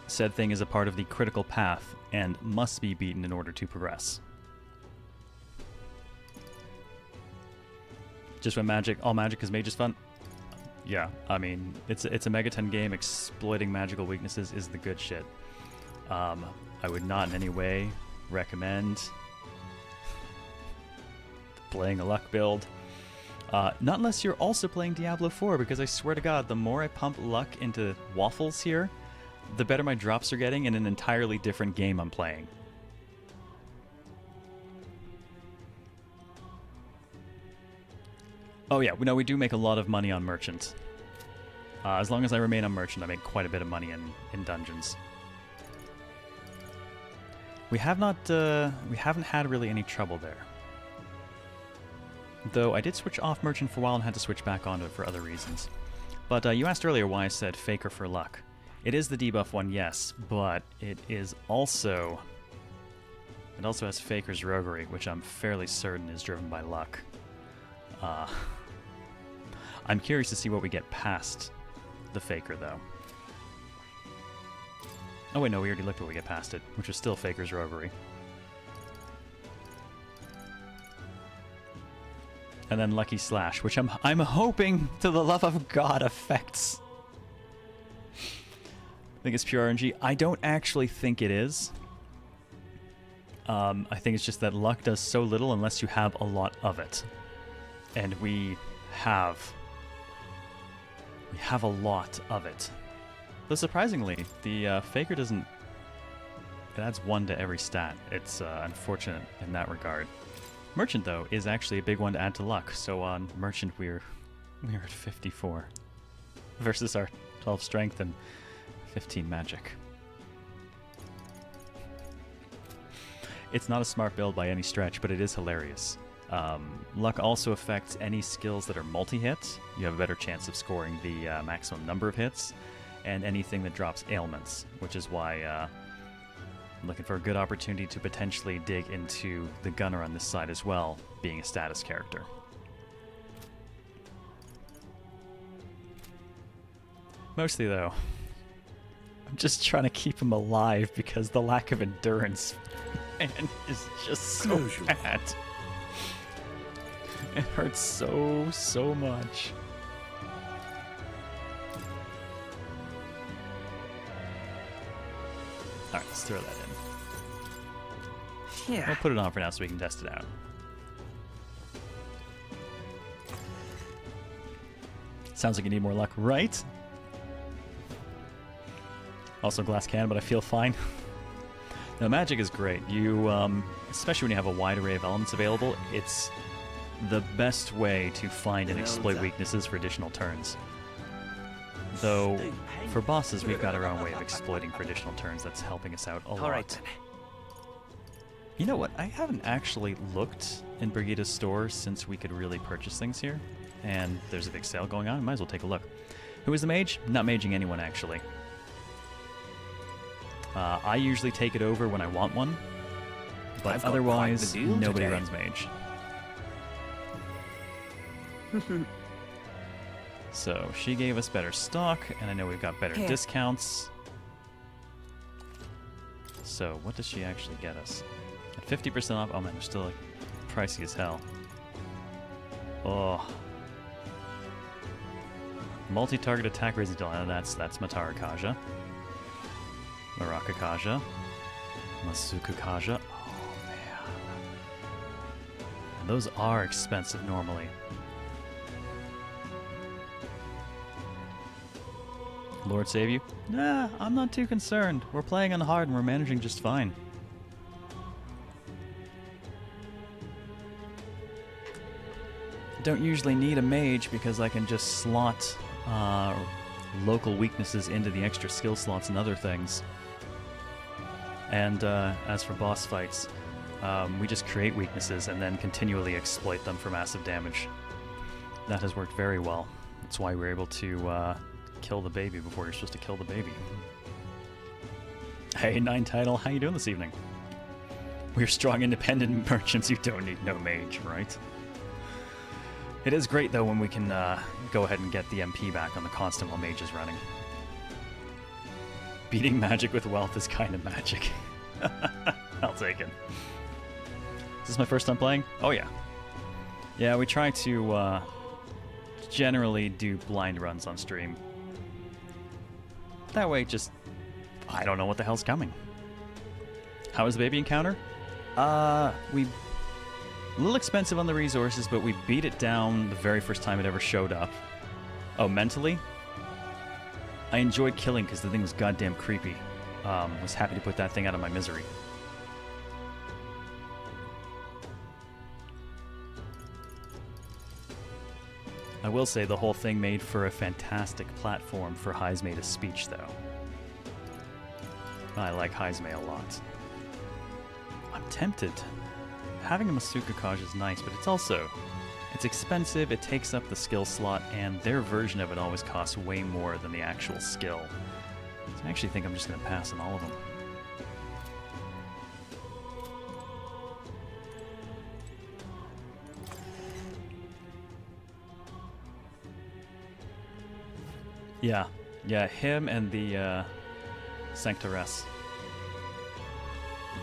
said thing is a part of the critical path and must be beaten in order to progress. Just when all magic is mage is fun? Yeah, I mean, it's a Megaton game. Exploiting magical weaknesses is the good shit. I would not in any way recommend playing a luck build. Not unless you're also playing Diablo 4, because I swear to God, the more I pump luck into Waffles here, the better my drops are getting in an entirely different game I'm playing. Oh yeah, no, we do make a lot of money on Merchant. As long as I remain on Merchant, I make quite a bit of money in dungeons. We haven't had really any trouble there. Though I did switch off Merchant for a while and had to switch back onto it for other reasons. But you asked earlier why I said Faker for luck. It is the debuff one, yes, but it is also... It also has Faker's Roguery, which I'm fairly certain is driven by luck. I'm curious to see what we get past the Faker, though. Oh wait, no, we already looked what we get past it, which was still Faker's Roguery. And then Lucky Slash, which I'm hoping, to the love of God, affects. I think it's pure RNG. I don't actually think it is. I think it's just that luck does so little unless you have a lot of it. And we have a lot of it. Though surprisingly, the Faker doesn't... It adds 1 to every stat. It's unfortunate in that regard. Merchant, though, is actually a big one to add to luck. So on Merchant, we're at 54 versus our 12 strength and 15 magic. It's not a smart build by any stretch, but it is hilarious. Luck also affects any skills that are multi-hit. You have a better chance of scoring the maximum number of hits, and anything that drops ailments, which is why I'm looking for a good opportunity to potentially dig into the gunner on this side as well, being a status character. Mostly, though, I'm just trying to keep him alive because the lack of endurance, man, is just so bad. It hurts so much. Alright, let's throw that in. Yeah. We'll put it on for now so we can test it out. Sounds like you need more luck, right? Also glass cannon, but I feel fine. No, magic is great. You, especially when you have a wide array of elements available, it's the best way to find and exploit weaknesses for additional turns. Though, for bosses, we've got our own way of exploiting for additional turns that's helping us out a lot. Alright. You know what? I haven't actually looked in Brigida's store since we could really purchase things here. And there's a big sale going on. Might as well take a look. Who is the mage? Not maging anyone, actually. I usually take it over when I want one. But otherwise, nobody runs mage. So, she gave us better stock, and I know we've got better discounts. So, what does she actually get us? At 50% off? Oh man, they're still like, pricey as hell. Oh. Multi-target attack raising deal. That's Matara Kaja. Maraka Kaja. Masuku Kaja. Oh man. And those are expensive normally. Lord save you? Nah, I'm not too concerned. We're playing on hard and we're managing just fine. Don't usually need a mage because I can just slot local weaknesses into the extra skill slots and other things. And as for boss fights, we just create weaknesses and then continually exploit them for massive damage. That has worked very well. That's why we're able to kill the baby before you're supposed to kill the baby. Hey, 9 title, how you doing this evening? We're strong, independent merchants. You don't need no mage, right? It is great, though, when we can go ahead and get the MP back on the constant while mage is running. Beating magic with wealth is kind of magic. I'll take it. Is this my first time playing? Oh, yeah. Yeah, we try to generally do blind runs on stream. That way, just, I don't know what the hell's coming. How was the baby encounter? We... A little expensive on the resources, but we beat it down the very first time it ever showed up. Oh, mentally? I enjoyed killing because the thing was goddamn creepy. Was happy to put that thing out of my misery. I will say the whole thing made for a fantastic platform for Heizme's speech, though. I like Heizme a lot. I'm tempted. Having a Masuka Kaj is nice, but it's expensive, it takes up the skill slot, and their version of it always costs way more than the actual skill. So I actually think I'm just going to pass on all of them. Yeah, him and the Sanctoress.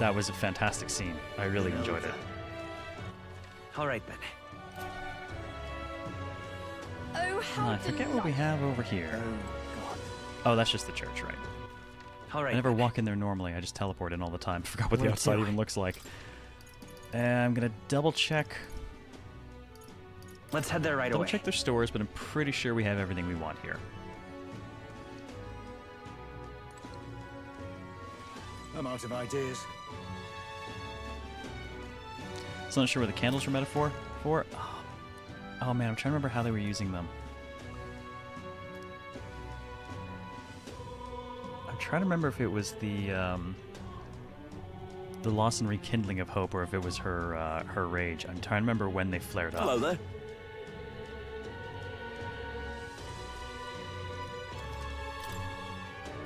That was a fantastic scene. I really enjoyed it. Alright then. Oh, how I forget what we have over here. Oh, that's just the church, right? Alright. I never walk in there normally. I just teleport in all the time. Forgot what the outside even looks like. I'm gonna double check. Let's head there right away. Double check their stores, but I'm pretty sure we have everything we want here. I'm out of ideas. Still not sure what the candles were metaphor for. Oh man, I'm trying to remember how they were using them. I'm trying to remember if it was the loss and rekindling of hope, or if it was her her rage. I'm trying to remember when they flared up. Hello there.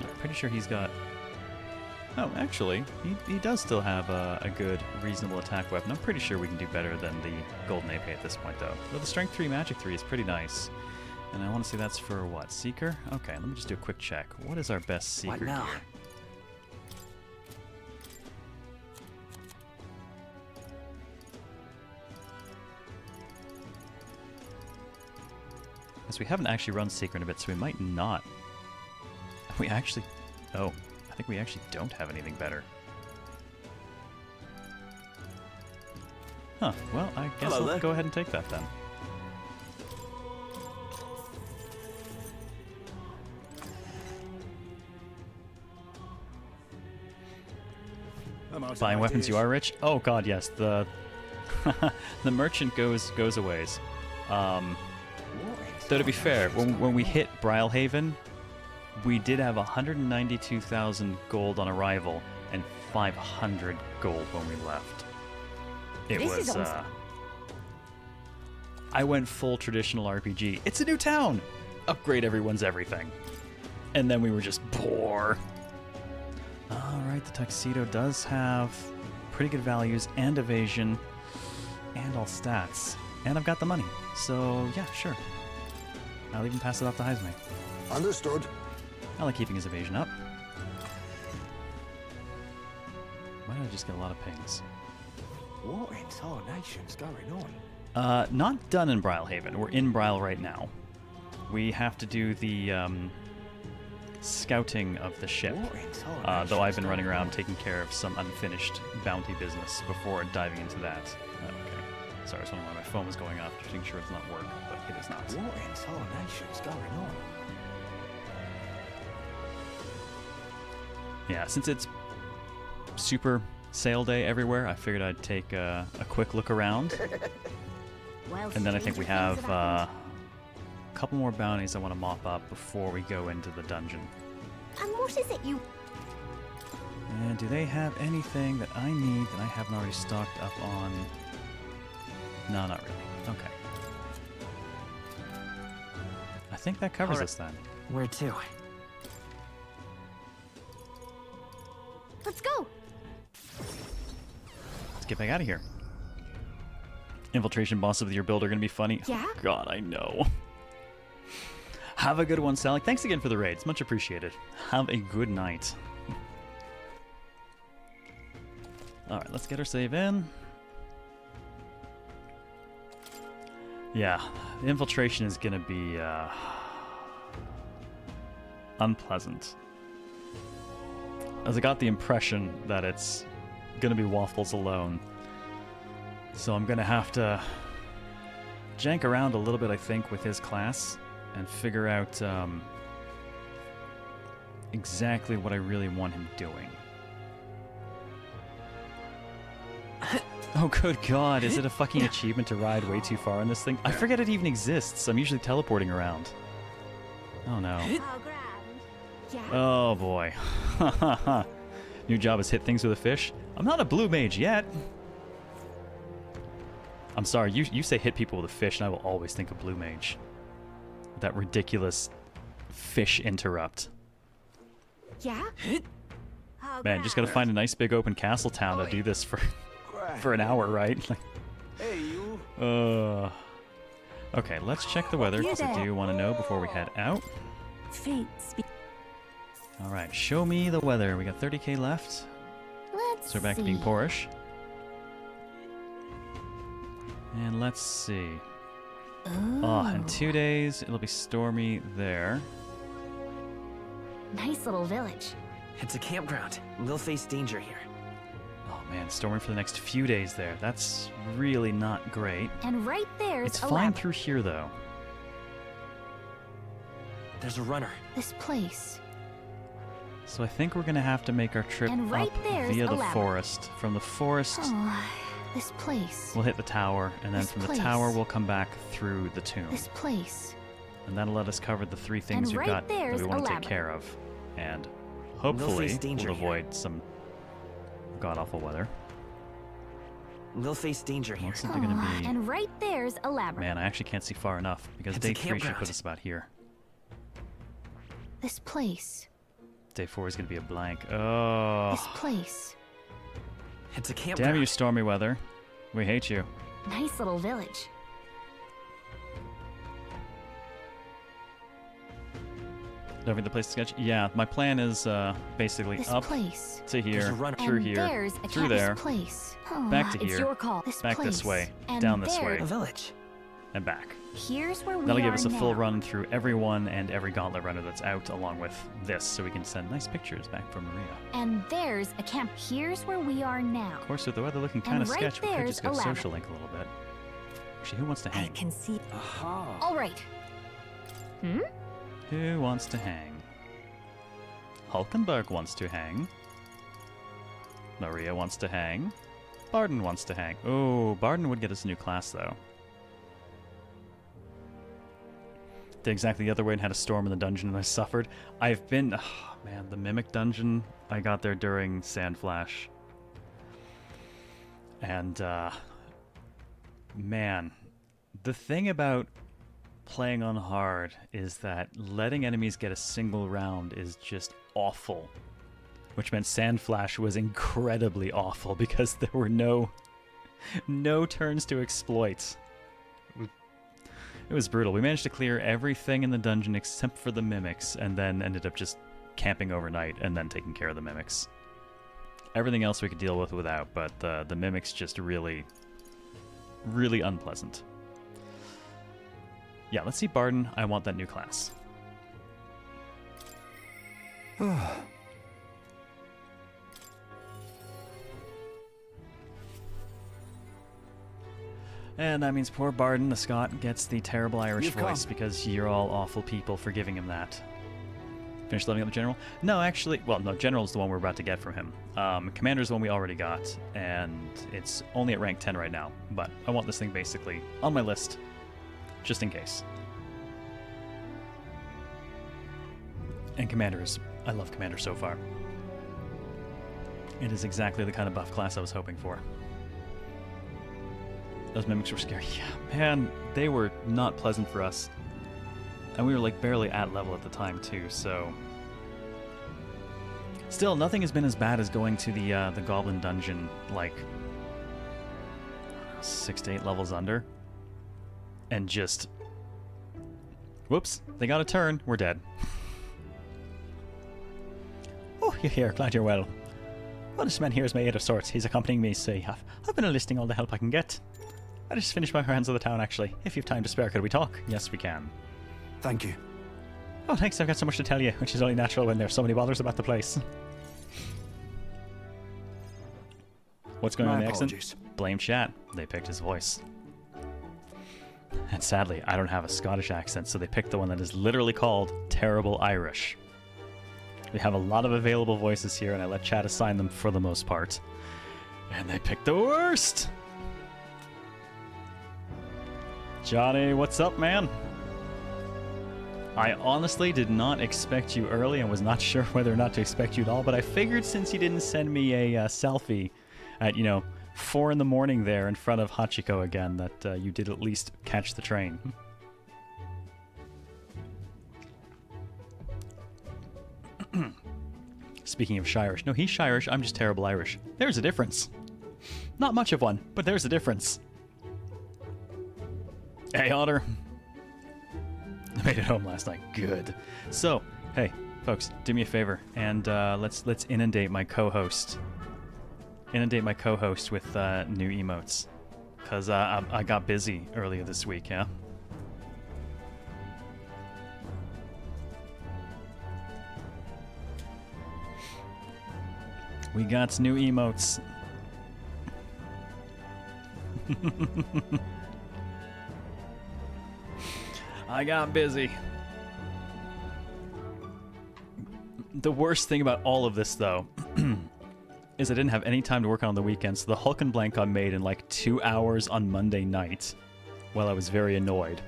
I'm pretty sure he's got... Oh, actually, he does still have a good, reasonable attack weapon. I'm pretty sure we can do better than the Golden Ape at this point, though. Though the Strength 3, Magic 3 is pretty nice. And I want to say that's for what? Seeker? Okay, let me just do a quick check. What is our best Seeker What now? gear? Yes, we haven't actually run Seeker in a bit, so we might not. We actually... Oh, I think we actually don't have anything better. Huh, well, I guess Hello I'll there. go ahead and take that then. Buying weapons, you are rich? Oh god, yes. The the merchant goes a ways. Though to be fair, when we hit Brylehaven, we did have 192,000 gold on arrival and 500 gold when we left. It This is was awesome. I went full traditional RPG. It's a new town. Upgrade everyone's everything. And then we were just poor. Alright, the tuxedo does have pretty good values and evasion and all stats. And I've got the money. So, yeah, sure. I'll even pass it off to Heisme. Understood. I like keeping his evasion up. Why did I just get a lot of pings? What in tarnation's going on? Not done in Brylehaven. We're in Bryle right now. We have to do the scouting of the ship. What in Though I've been tarnation's running going around on? taking care of some unfinished bounty business before diving into that. Okay. Sorry, I was wondering why my phone was going off, just making sure it's not work, but it is not. What in tarnation's going on? Yeah, since it's super sale day everywhere, I figured I'd take a quick look around. Well, And then I think we stranger have things happened. a couple more bounties I want to mop up before we go into the dungeon. And what is it you... And do they have anything that I need that I haven't already stocked up on? No, not really. Okay. I think that covers Alright. us then. Where to? Let's go! Let's get back out of here. Infiltration bosses with your build are going to be funny. Yeah? God, I know. Have a good one, Sally. Thanks again for the raids. Much appreciated. Have a good night. Alright, let's get our save in. Yeah, the infiltration is going to be unpleasant. As I got the impression that it's going to be Waffles alone. So I'm going to have to jank around a little bit, I think, with his class and figure out exactly what I really want him doing. Oh, good God. Is it a fucking achievement to ride way too far in this thing? I forget it even exists. I'm usually teleporting around. Oh, no. Oh, grand. Yeah? Oh, boy. New job is hit things with a fish. I'm not a blue mage yet. I'm sorry, you say hit people with a fish, and I will always think of blue mage. That ridiculous fish interrupt. Yeah? Oh, Man, just gotta find a nice big open castle town to do this for an hour, right? Like, Hey, you. okay, let's check the weather, because I do want to know before we head out. Fates. Alright, show me the weather. We got 30k left, Let's so we're back to being poorish. And let's see. Oh, in 2 days, it'll be stormy there. Nice little village. It's a campground. We'll face danger here. Oh man, storming for the next few days there. That's really not great. And right there's It's a flying lab. through here though. There's a runner. This place. So I think we're gonna have to make our trip And right up there's via a the ladder. forest. From the forest, Oh, This place. We'll hit the tower, and then This from the place. tower we'll come back through the tomb. This place. And that'll let us cover the 3 things And we've right got that there's we want to a take ladder. care of. And hopefully face danger we'll here. avoid some god-awful weather. We'll face danger here. What's something going to be... And right there's a labyrinth. Man, I actually can't see far enough, because It's a day 3 should campground. put us about here. This place. Day 4 is going to be a blank. Oh, This place. It's a campground. damn you, stormy weather. We hate you. Nice little village. Don't think the place to sketch? Yeah, my plan is basically This up place. to There's here, a run- through And here, there's a through this there, place. Oh, back to it's here, your call. This back place. this way, And down this there- way. A village. and back. Here's where we That'll give are us a full now. run through everyone and every gauntlet runner that's out, along with this, so we can send nice pictures back from Maria. And there's a camp. Here's where we are now. Of course, with the weather looking kind of right sketch, we could there's just go a ladder. social link a little bit. Actually, who wants to I hang? can see. Aha. All right. Who wants to hang? Hulkenberg wants to hang. Maria wants to hang. Barden wants to hang. Oh, Barden would get us a new class, though. Did exactly the other way and had a storm in the dungeon and I suffered. I've been... Oh, man, the Mimic dungeon, I got there during Sandflash. And, man, the thing about playing on hard is that letting enemies get a single round is just awful. Which meant Sandflash was incredibly awful because there were no turns to exploit. It was brutal. We managed to clear everything in the dungeon except for the mimics, and then ended up just camping overnight and then taking care of the mimics. Everything else we could deal with without, but the mimics just really, really unpleasant. Yeah, let's see Barden. I want that new class. And that means poor Barden, the Scot, gets the terrible Irish You've voice come. because you're all awful people for giving him that. Finish loading up the General? No, actually, well, no, General's the one we're about to get from him. Commander's the one we already got, and it's only at rank 10 right now. But I want this thing basically on my list, just in case. And Commander is... I love Commander so far. It is exactly the kind of buff class I was hoping for. Those mimics were scary. Yeah, man, they were not pleasant for us. And we were like barely at level at the time too, so... Still, nothing has been as bad as going to the Goblin Dungeon, like... 6 to 8 levels under. And just... Whoops, they got a turn, we're dead. Oh, you're here, glad you're well. Well, this man here is my aide of sorts. He's accompanying me, so I've been enlisting all the help I can get. I just finished my rounds of the town, actually. If you've time to spare, could we talk? Yes, we can. Thank you. Oh, thanks, I've got so much to tell you, which is only natural when there's so many bothers about the place. What's going on in the accent? apologies. Blame chat. They picked his voice. And sadly, I don't have a Scottish accent, so they picked the one that is literally called Terrible Irish. We have a lot of available voices here, and I let chat assign them for the most part. And they picked the worst! Johnny, what's up, man? I honestly did not expect you early and was not sure whether or not to expect you at all, but I figured since you didn't send me a selfie at, 4 in the morning there in front of Hachiko again, that you did at least catch the train. Speaking of Shirish. No, he's Shirish, I'm just terrible Irish. There's a difference. Not much of one, but there's a difference. Hey, Otter. I made it home last night. Good. So, hey, folks, do me a favor, and let's inundate my co-host. Inundate my co-host with new emotes. Because I got busy earlier this week, yeah? We got new emotes. I got busy. The worst thing about all of this, though, is I didn't have any time to work on the weekend, so the Hulk and Blank got made in like 2 hours on Monday night. Well, I was very annoyed.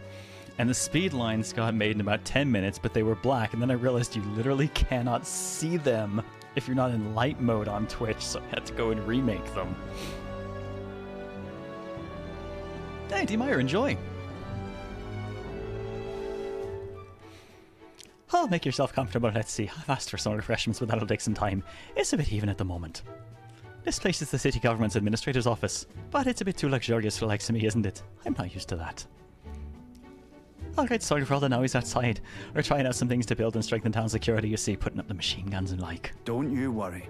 And the speed lines got made in about 10 minutes, but they were black, and then I realized you literally cannot see them if you're not in light mode on Twitch, so I had to go and remake them. Hey, D. Meyer, enjoy! Oh, make yourself comfortable, let's see. I've asked for some refreshments, but that'll take some time. It's a bit even at the moment. This place is the city government's administrator's office, but it's a bit too luxurious for the likes of me, isn't it? I'm not used to that. Alright, sorry for all the noise outside. We're trying out some things to build and strengthen town security, you see, putting up the machine guns and like. Don't you worry.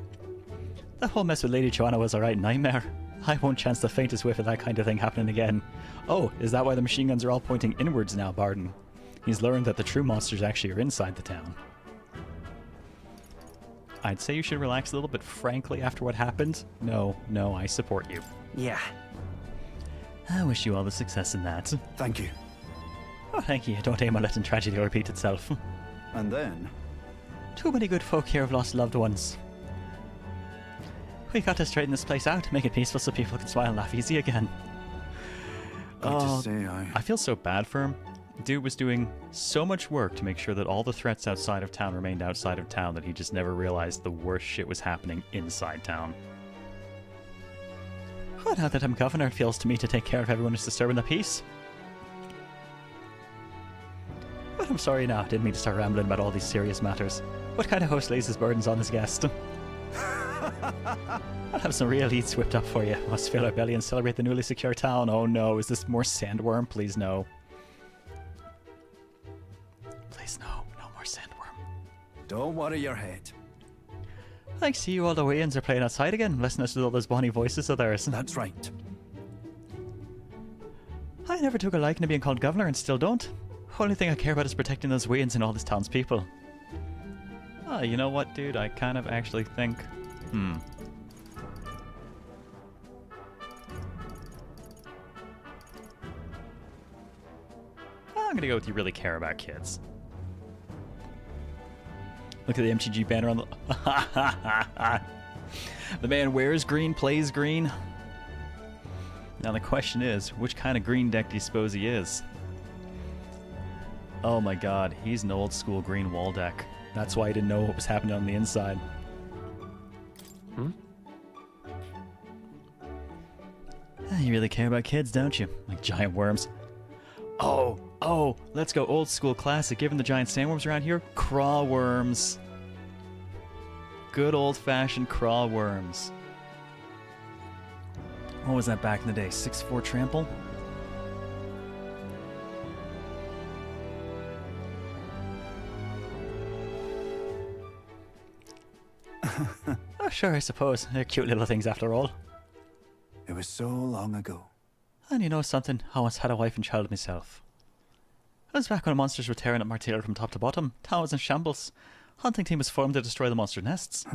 That whole mess with Lady Joanna was a right nightmare. I won't chance the faintest whiff of that kind of thing happening again. Oh, is that why the machine guns are all pointing inwards now, Barden? He's learned that the true monsters actually are inside the town. I'd say you should relax a little bit, frankly, after what happened. No, I support you. Yeah. I wish you all the success in that. Thank you. Oh, thank you. Don't aim on letting tragedy repeat itself. And then? Too many good folk here have lost loved ones. We got to straighten this place out, make it peaceful so people can smile and laugh easy again. Got to say, I feel so bad for him. Dude was doing so much work to make sure that all the threats outside of town remained outside of town that he just never realized the worst shit was happening inside town. Well, now that I'm governor, it feels to me to take care of everyone who's disturbing the peace. But I'm sorry now, didn't mean to start rambling about all these serious matters. What kind of host lays his burdens on his guest? I'll have some real eats whipped up for you. Must fill our belly and celebrate the newly secure town. Oh no, is this more sandworm? Please no. Please no, no more sandworm. Don't worry your head. I see you all the Wayans are playing outside again, listening to all those bonny voices of theirs. That's right. I never took a liking to being called governor and still don't. Only thing I care about is protecting those Wayans and all this town's people. Oh, you know what, dude? I kind of actually think... I'm gonna go with you really care about kids. Look at the MTG banner on the... The man wears green, plays green. Now the question is, which kind of green deck do you suppose he is? Oh my god, he's an old school green wall deck. That's why I didn't know what was happening on the inside. You really care about kids, don't you? Like giant worms. Oh, let's go old school classic. Given the giant sandworms around here, craw worms. Good old fashioned craw worms. What was that back in the day? 6-4 trample? Oh, sure, I suppose. They're cute little things after all. It was so long ago. And you know something? I once had a wife and child myself. I was back when monsters were tearing up Martilla from top to bottom. Town was in shambles. Hunting team was formed to destroy the monster nests.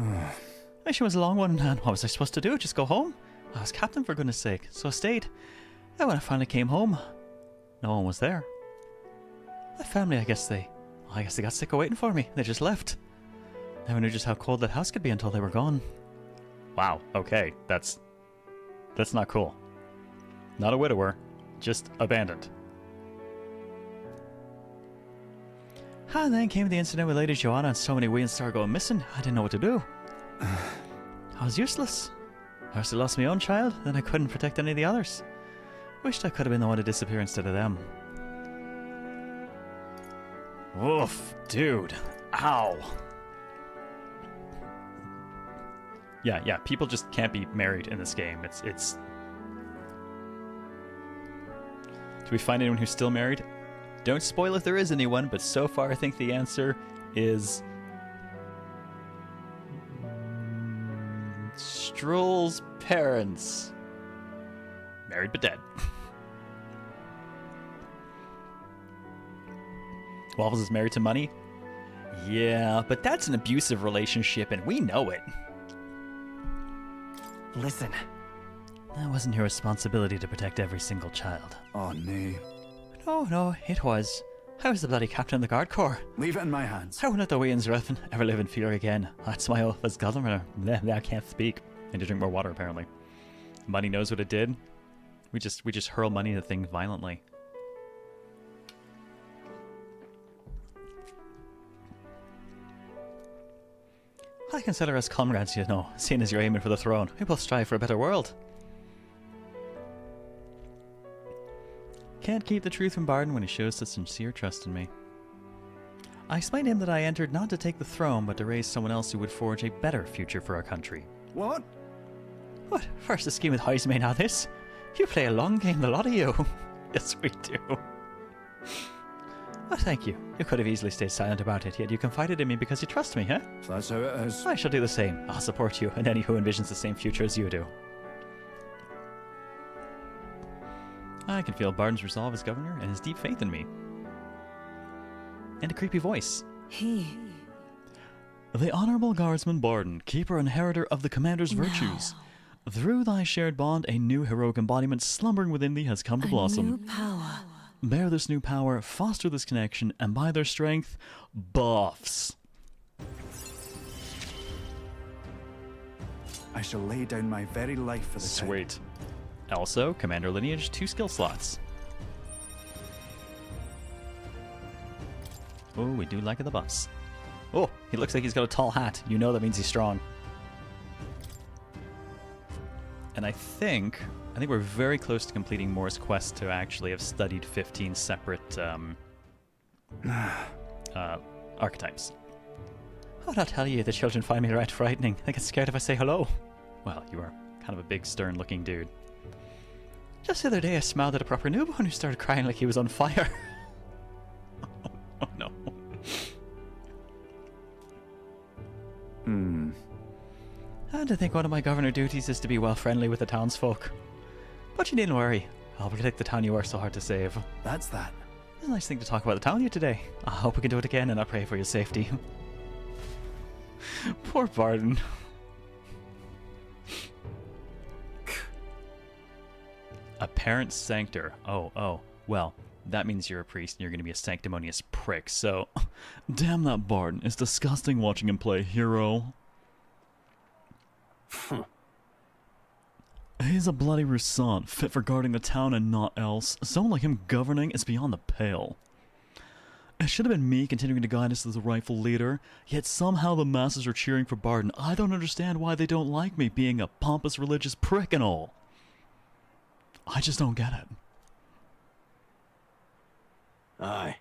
Mission was a long one, and what was I supposed to do? Just go home? I was captain, for goodness sake, so I stayed. And when I finally came home, no one was there. My family, I guess they got sick of waiting for me. They just left. Never knew just how cold that house could be until they were gone. Wow, okay, that's not cool. Not a widower, just abandoned. And then came the incident with Lady Joanna and so many Wayans started going missing. I didn't know what to do. I was useless. First I lost my own child, then I couldn't protect any of the others. Wished I could have been the one to disappear instead of them. Woof, dude. Ow. Yeah, people just can't be married in this game. It's... Do we find anyone who's still married? Don't spoil if there is anyone, but so far I think the answer is... Stroll's parents. Married but dead. Waffles is married to money? Yeah, but that's an abusive relationship and we know it. Listen. That wasn't your responsibility to protect every single child. Oh, no. No, it was. I was the bloody captain of the guard corps. Leave it in my hands. I won't let the Wayans ever live in fear again. That's my oath as governor. I can't speak. need to drink more water, apparently. Money knows what it did. We just hurl money at things violently. I consider us comrades, you know, seeing as you're aiming for the throne. We both strive for a better world. Can't keep the truth from Barden when he shows such sincere trust in me. I explained to him that I entered not to take the throne, but to raise someone else who would forge a better future for our country. What? What? First the scheme with Heisman, now this? You play a long game, the lot of you. Yes, we do. Oh, thank you. You could have easily stayed silent about it, yet you confided in me because you trust me, huh? So that's how it is. I shall do the same. I'll support you and any who envisions the same future as you do. I can feel Barden's resolve as governor and his deep faith in me. And a creepy voice. The Honorable Guardsman Barden, keeper and inheritor of the commander's virtues. Through thy shared bond, a new heroic embodiment slumbering within thee has come to blossom. New power. Bear this new power, foster this connection, and by their strength, buffs. I shall lay down my very life for the town. Sweet. Also, commander lineage, 2 skill slots. Oh, we do like the buffs. Oh, he looks like he's got a tall hat. You know that means he's strong. And I think we're very close to completing Moore's quest to actually have studied 15 separate archetypes. How did I tell you the children find me right frightening? They get scared if I say hello. Well, you are kind of a big, stern-looking dude. Just the other day, I smiled at a proper newborn who started crying like he was on fire. Oh, no. And I think one of my governor duties is to be well friendly with the townsfolk. But you needn't worry. I'll protect the town you work so hard to save. That's that. It's a nice thing to talk about the town with you today. I hope we can do it again, and I pray for your safety. Poor Barden. Apparent sanctor. Oh. Well, that means you're a priest and you're going to be a sanctimonious prick, so... Damn that Barden. It's disgusting watching him play hero. He's a bloody Roussan, fit for guarding the town and not else. Someone like him governing is beyond the pale. It should have been me continuing to guide us as the rightful leader, yet somehow the masses are cheering for Barden. I don't understand why they don't like me, being a pompous religious prick and all. I just don't get it. Aye.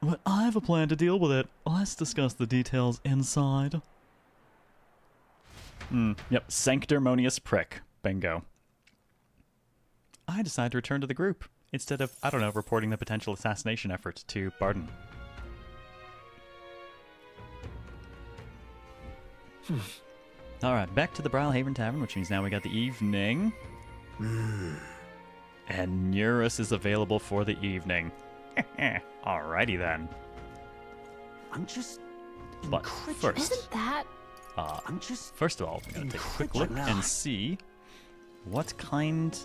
But I have a plan to deal with it. Let's discuss the details inside. Yep, sanctimonious prick. Bingo. I decide to return to the group, instead of, I don't know, reporting the potential assassination effort to Barden. Alright, back to the Brilhaven Tavern, which means now we got the evening. And Eurus is available for the evening. Alrighty then. I'm just But first, Isn't that... I'm just first of all, we're going to take a quick look and see what kind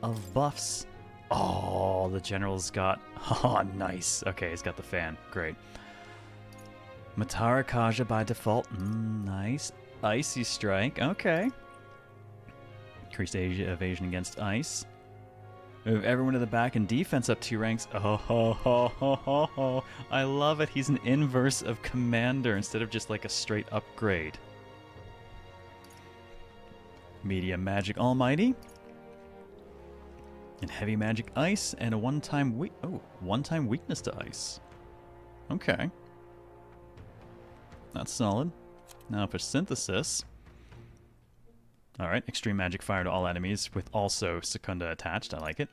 of buffs. Oh, the general's got... Oh, nice. Okay, he's got the fan. Great. Matara Kaja by default. Nice. Icy Strike. Okay. Increased evasion against ice. Move everyone to the back and defense up 2 ranks. Oh, ho, ho, ho, ho, ho. I love it. He's an inverse of Commander instead of just like a straight upgrade. Medium Magic Almighty. And Heavy Magic Ice. And a one-time weakness to ice. Okay. That's solid. Now for Synthesis. Alright, Extreme Magic Fire to all enemies with also Secunda attached. I like it.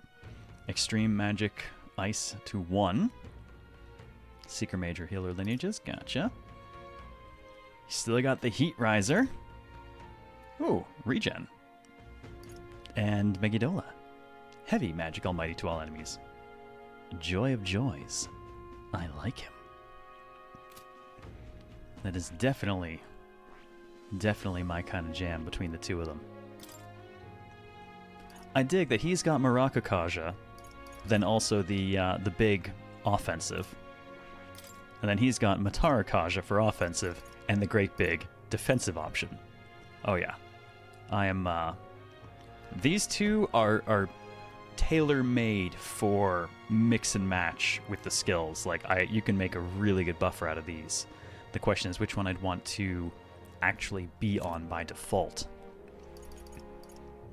Extreme Magic Ice to 1. Seeker Major Healer Lineages. Gotcha. Still got the Heat Riser. Ooh, Regen. And Megiddola. Heavy Magic Almighty to all enemies. Joy of Joys. I like him. That is definitely my kind of jam between the two of them. I dig that he's got Maraka Kaja, then also the big offensive, and then he's got Matara Kaja for offensive and the great big defensive option. Oh yeah. I am, these two are tailor-made for mix and match with the skills. Like, you can make a really good buffer out of these. The question is which one I'd want to actually be on by default.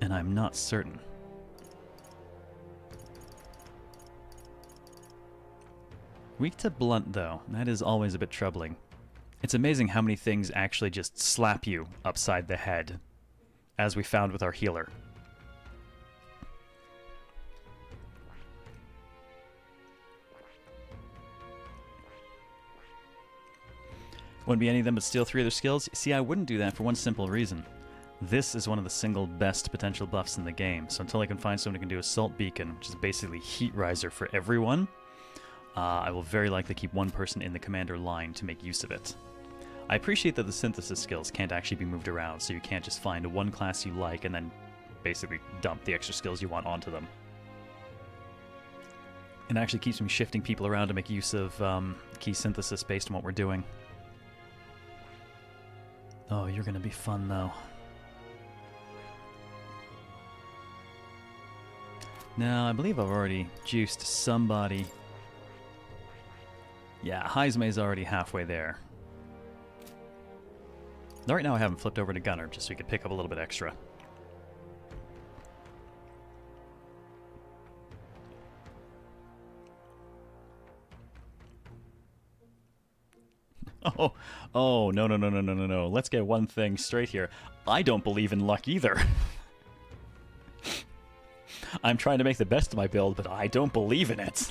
And I'm not certain. Weak to blunt, though. That is always a bit troubling. It's amazing how many things actually just slap you upside the head, as we found with our healer. Wouldn't be any of them but steal 3 of their skills? See, I wouldn't do that for one simple reason. This is one of the single best potential buffs in the game, so until I can find someone who can do Assault Beacon, which is basically Heat Riser for everyone, I will very likely keep one person in the commander line to make use of it. I appreciate that the synthesis skills can't actually be moved around, so you can't just find one class you like and then basically dump the extra skills you want onto them. It actually keeps me shifting people around to make use of key synthesis based on what we're doing. Oh, you're gonna be fun, though. Now, I believe I've already juiced somebody. Yeah, Heismay's already halfway there. Right now I haven't flipped over to Gunner, just so we could pick up a little bit extra. Oh, no. Let's get one thing straight here. I don't believe in luck either. I'm trying to make the best of my build, but I don't believe in it.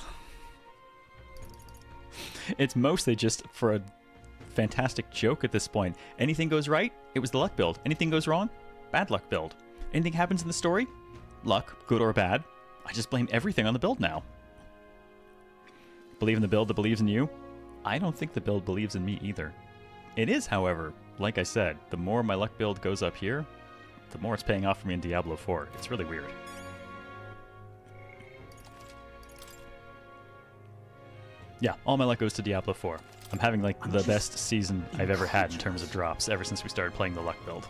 It's mostly just for a fantastic joke at this point. Anything goes right, it was the luck build. Anything goes wrong, bad luck build. Anything happens in the story, luck, good or bad, I just blame everything on the build now. Believe in the build that believes in you? I don't think the build believes in me either. It is, however, like I said, the more my luck build goes up here, the more it's paying off for me in Diablo 4. It's really weird. Yeah, all my luck goes to Diablo 4. I'm having, like, the best season I've ever had in terms of drops ever since we started playing the luck build.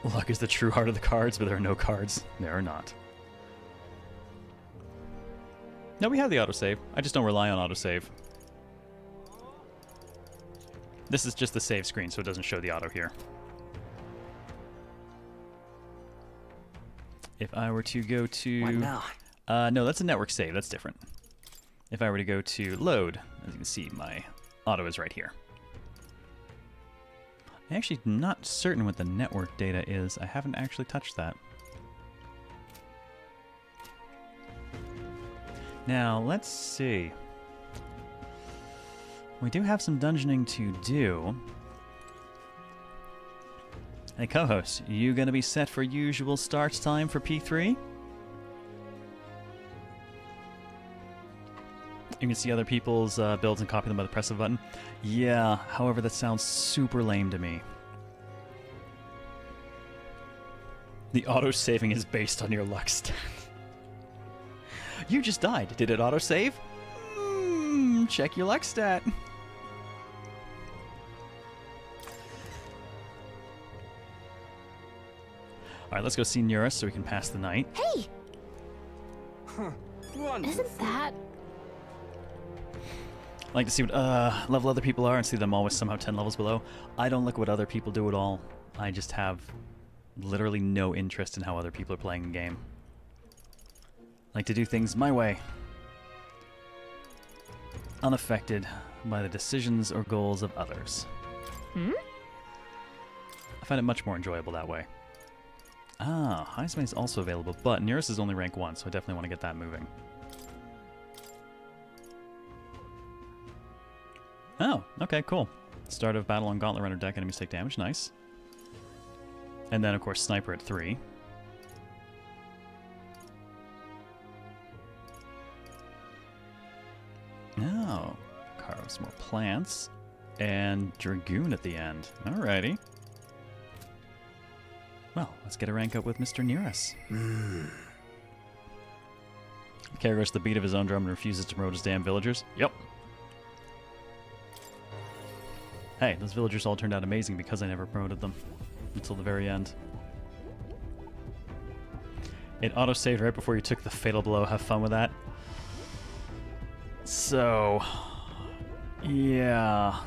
Luck is the true heart of the cards, but there are no cards. There are not. No, we have the autosave. I just don't rely on autosave. This is just the save screen, so it doesn't show the auto here. If I were to go to... What now? No, that's a network save. That's different. If I were to go to load, as you can see, my auto is right here. I'm actually not certain what the network data is. I haven't actually touched that. Now, let's see. We do have some dungeoning to do. Hey, co-host, you gonna be set for usual start time for P3? You can see other people's builds and copy them by the press of a button. Yeah, however, that sounds super lame to me. The auto-saving is based on your luck stat. You just died. Did it auto-save? Check your luck stat. Alright, let's go see Neurus so we can pass the night. Hey! Isn't that... I like to see what level other people are and see them always somehow 10 levels below. I don't look at what other people do at all. I just have literally no interest in how other people are playing the game. I like to do things my way. Unaffected by the decisions or goals of others. I find it much more enjoyable that way. Ah, Heisman is also available, but Nearest is only rank 1, so I definitely want to get that moving. Oh, okay, cool. Start of battle on Gauntlet Runner deck, enemies take damage, nice. And then, of course, Sniper at 3. Oh, carve some more plants. And Dragoon at the end. Alrighty. Well, let's get a rank up with Mr. Nearus. Carries the beat of his own drum and refuses to promote his damn villagers. Yep. Hey, those villagers all turned out amazing because I never promoted them until the very end. It auto-saved right before you took the fatal blow. Have fun with that. So, yeah,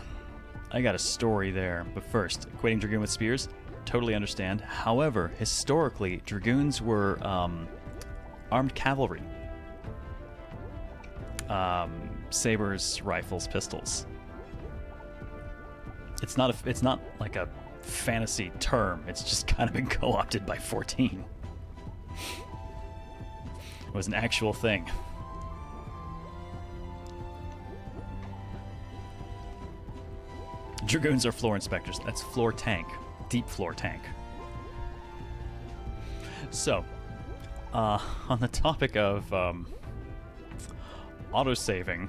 I got a story there. But first, equating Dragoon with spears, totally understand. However, historically, Dragoons were armed cavalry. Sabers, rifles, pistols. It's not like a fantasy term. It's just kind of been co-opted by 14. It was an actual thing. Dragoons are floor inspectors. That's floor tank. Deep floor tank. So, on the topic of autosaving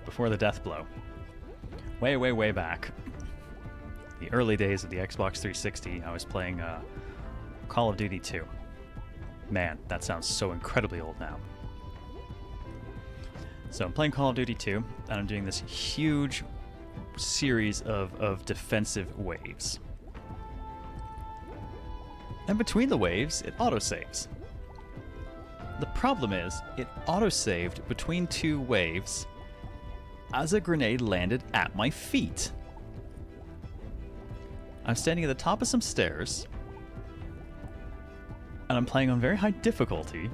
before the death blow, way back, the early days of the Xbox 360, I was playing Call of Duty 2. Man, that sounds so incredibly old now. So I'm playing Call of Duty 2, and I'm doing this huge series of defensive waves. And between the waves, it autosaves. The problem is, it autosaved between two waves as a grenade landed at my feet. I'm standing at the top of some stairs, and I'm playing on very high difficulty.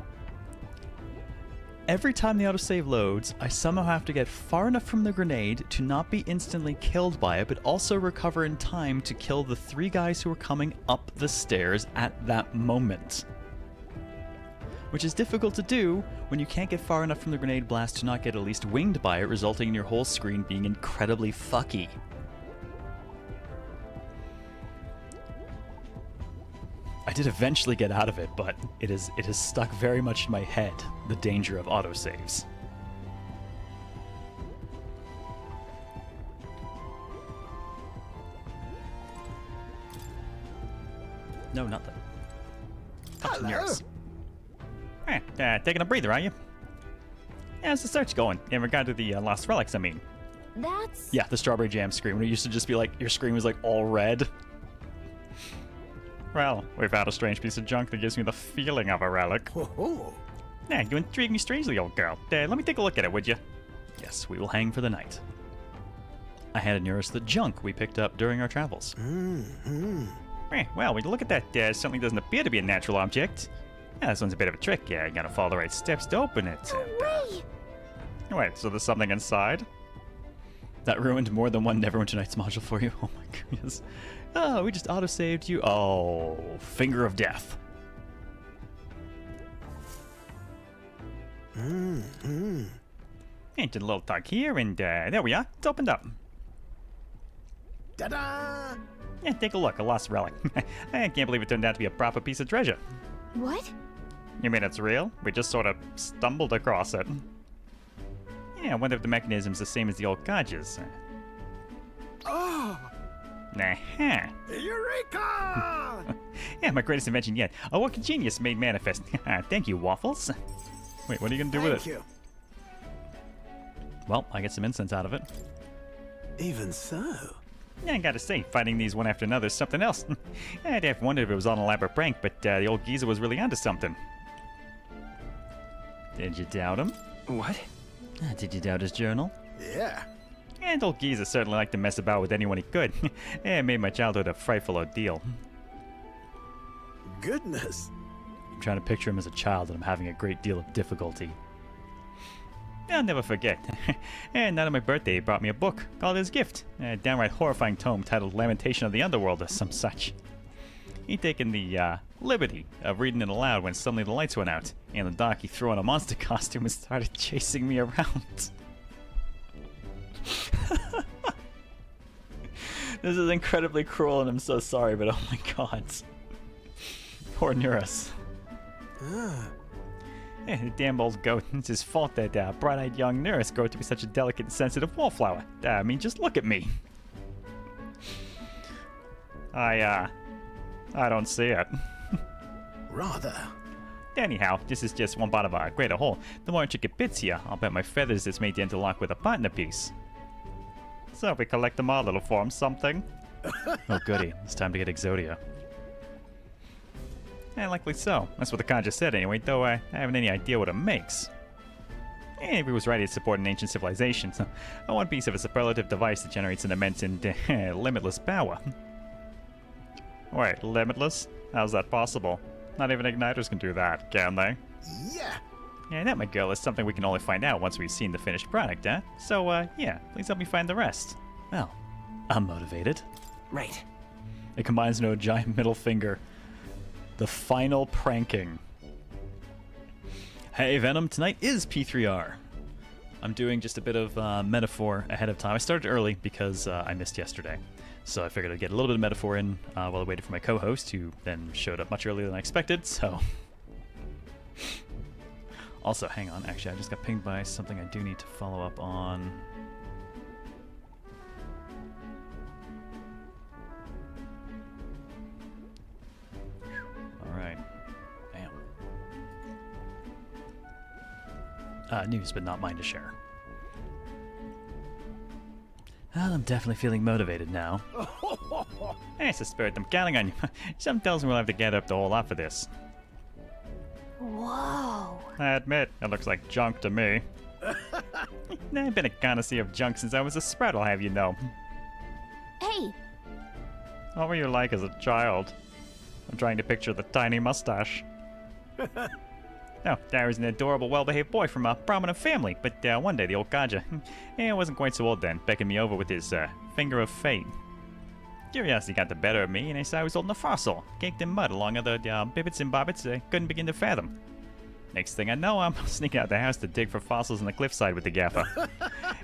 Every time the autosave loads, I somehow have to get far enough from the grenade to not be instantly killed by it, but also recover in time to kill the 3 guys who are coming up the stairs at that moment. Which is difficult to do when you can't get far enough from the grenade blast to not get at least winged by it, resulting in your whole screen being incredibly fucky. I did eventually get out of it, but it is stuck very much in my head, the danger of autosaves. No, not that. Hello. Taking a breather, are you? Yeah, how's the search going? In regard to the lost relics, I mean. That's... Yeah, the strawberry jam screen, when it used to just be like, your screen was like all red. Well, we've found a strange piece of junk that gives me the feeling of a relic. Oh, Yeah, you intrigue me strangely, old girl. Let me take a look at it, would you? Yes, we will hang for the night. I handed Nearest the junk we picked up during our travels. Well, when you look at that, it certainly doesn't appear to be a natural object. Yeah, this one's a bit of a trick. Yeah, you gotta follow the right steps to open it. Way! Wait, so there's something inside? That ruined more than one Neverwinter Nights module for you. Oh my goodness. Oh, we just autosaved you. Oh, finger of death. And did a little tug here, and there we are. It's opened up. ta-da! Yeah, take a look. A lost relic. I can't believe it turned out to be a proper piece of treasure. What? You mean it's real? We just sort of stumbled across it. Yeah, I wonder if the mechanism's the same as the old gauges. Oh, Nah. Eureka! Yeah, my greatest invention yet. A working genius made manifest. Thank you, Waffles. Wait, what are you gonna do with it? Thank you. Well, I get some incense out of it. Even so. Yeah, I gotta say, fighting these one after another is something else. I'd have wondered if it was an elaborate prank, but the old geezer was really onto something. Did you doubt him? What? Did you doubt his journal? Yeah. And old geezer certainly liked to mess about with anyone he could. It made my childhood a frightful ordeal. Goodness. I'm trying to picture him as a child, and I'm having a great deal of difficulty. I'll never forget. And night on my birthday, he brought me a book called his gift. A downright horrifying tome titled Lamentation of the Underworld or some such. He'd taken the liberty of reading it aloud when suddenly the lights went out. In the dark, he threw on a monster costume and started chasing me around. This is incredibly cruel, and I'm so sorry, but oh my god. Poor Neurus. The damn old goat. It's his fault that bright-eyed young Neurus grew to be such a delicate and sensitive wallflower. I mean, just look at me. I don't see it. Rather. Anyhow, this is just one part of a greater whole. The more intricate bits here, I'll bet my feathers it's made to interlock with a partner piece. So if we collect them all, it'll form something. Oh goody, it's time to get Exodia. Likely so. That's what the conjure said anyway, though I haven't any idea what it makes. If he was ready to support an ancient civilization, so one piece of a superlative device that generates an immense and limitless power. Wait, limitless? How's that possible? Not even igniters can do that, can they? Yeah. Yeah, that, my girl, is something we can only find out once we've seen the finished product, eh? So, yeah, please help me find the rest. Well, I'm motivated. Right. It combines into a giant middle finger. The final pranking. Hey, Venom, tonight is P3R. I'm doing just a bit of metaphor ahead of time. I started early because I missed yesterday. So I figured I'd get a little bit of metaphor in while I waited for my co-host, who then showed up much earlier than I expected, so... Also, hang on, actually, I just got pinged by something I do need to follow up on. Alright. Damn. News, but not mine to share. Well, I'm definitely feeling motivated now. It's the spirit, I'm counting on you. Something tells me we'll have to gather up the whole lot for this. Whoa. I admit, it looks like junk to me. I've been a connoisseur of junk since I was a sprout, I'll have you know. Hey, What were you like as a child? I'm trying to picture the tiny mustache. Oh, Darry's an adorable, well-behaved boy from a prominent family, but one day the old codger, he wasn't quite so old then, beckoned me over with his finger of fate. Curiosity got the better of me, and I saw I was holding a fossil, caked in mud along other bibbits and bobbits I couldn't begin to fathom. Next thing I know, I'm sneaking out the house to dig for fossils on the cliffside with the gaffer.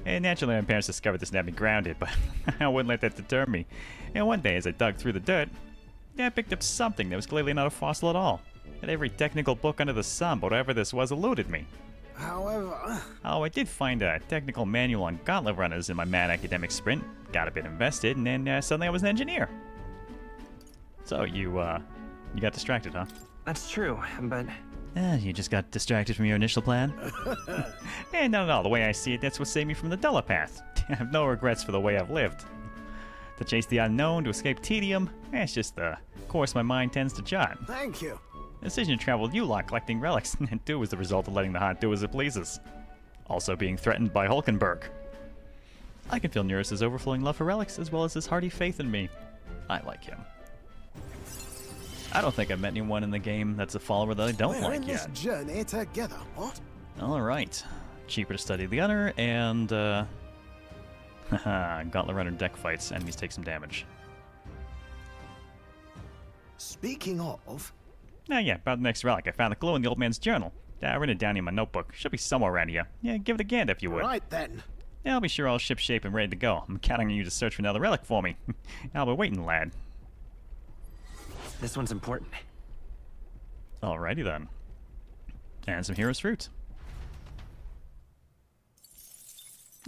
And naturally, my parents discovered this and had me grounded, but I wouldn't let that deter me. And one day, as I dug through the dirt, I picked up something that was clearly not a fossil at all. And every technical book under the sun, but whatever this was, eluded me. However, Oh, I did find a technical manual on gauntlet runners in my mad academic sprint. Got a bit invested, and then suddenly I was an engineer. So, you got distracted, huh? That's true, but You just got distracted from your initial plan? Not at all. The way I see it, that's what saved me from the duller path. I have no regrets for the way I've lived. To chase the unknown, to escape tedium, it's just the course my mind tends to chart. thank you. The decision to travel with you lot collecting relics, and too was the result of letting the heart do as it pleases. Also being threatened by Hulkenberg. I can feel Neurus's overflowing love for relics, as well as his hearty faith in me. I like him. I don't think I've met anyone in the game that's a follower that I don't We're like in this yet. journey together, what? Alright. Cheaper to study the Gunner, and, haha, Gauntlet Runner deck fights. Enemies take some damage. Speaking of, Yeah, about the next relic. I found the clue in the old man's journal. I written it down in my notebook. Should be somewhere around here. Yeah, give it a gander if you would. right then. Yeah, I'll be sure all ship shape and ready to go. I'm counting on you to search for another relic for me. I'll be waiting, lad. this one's important. Alrighty then. And some hero's fruit.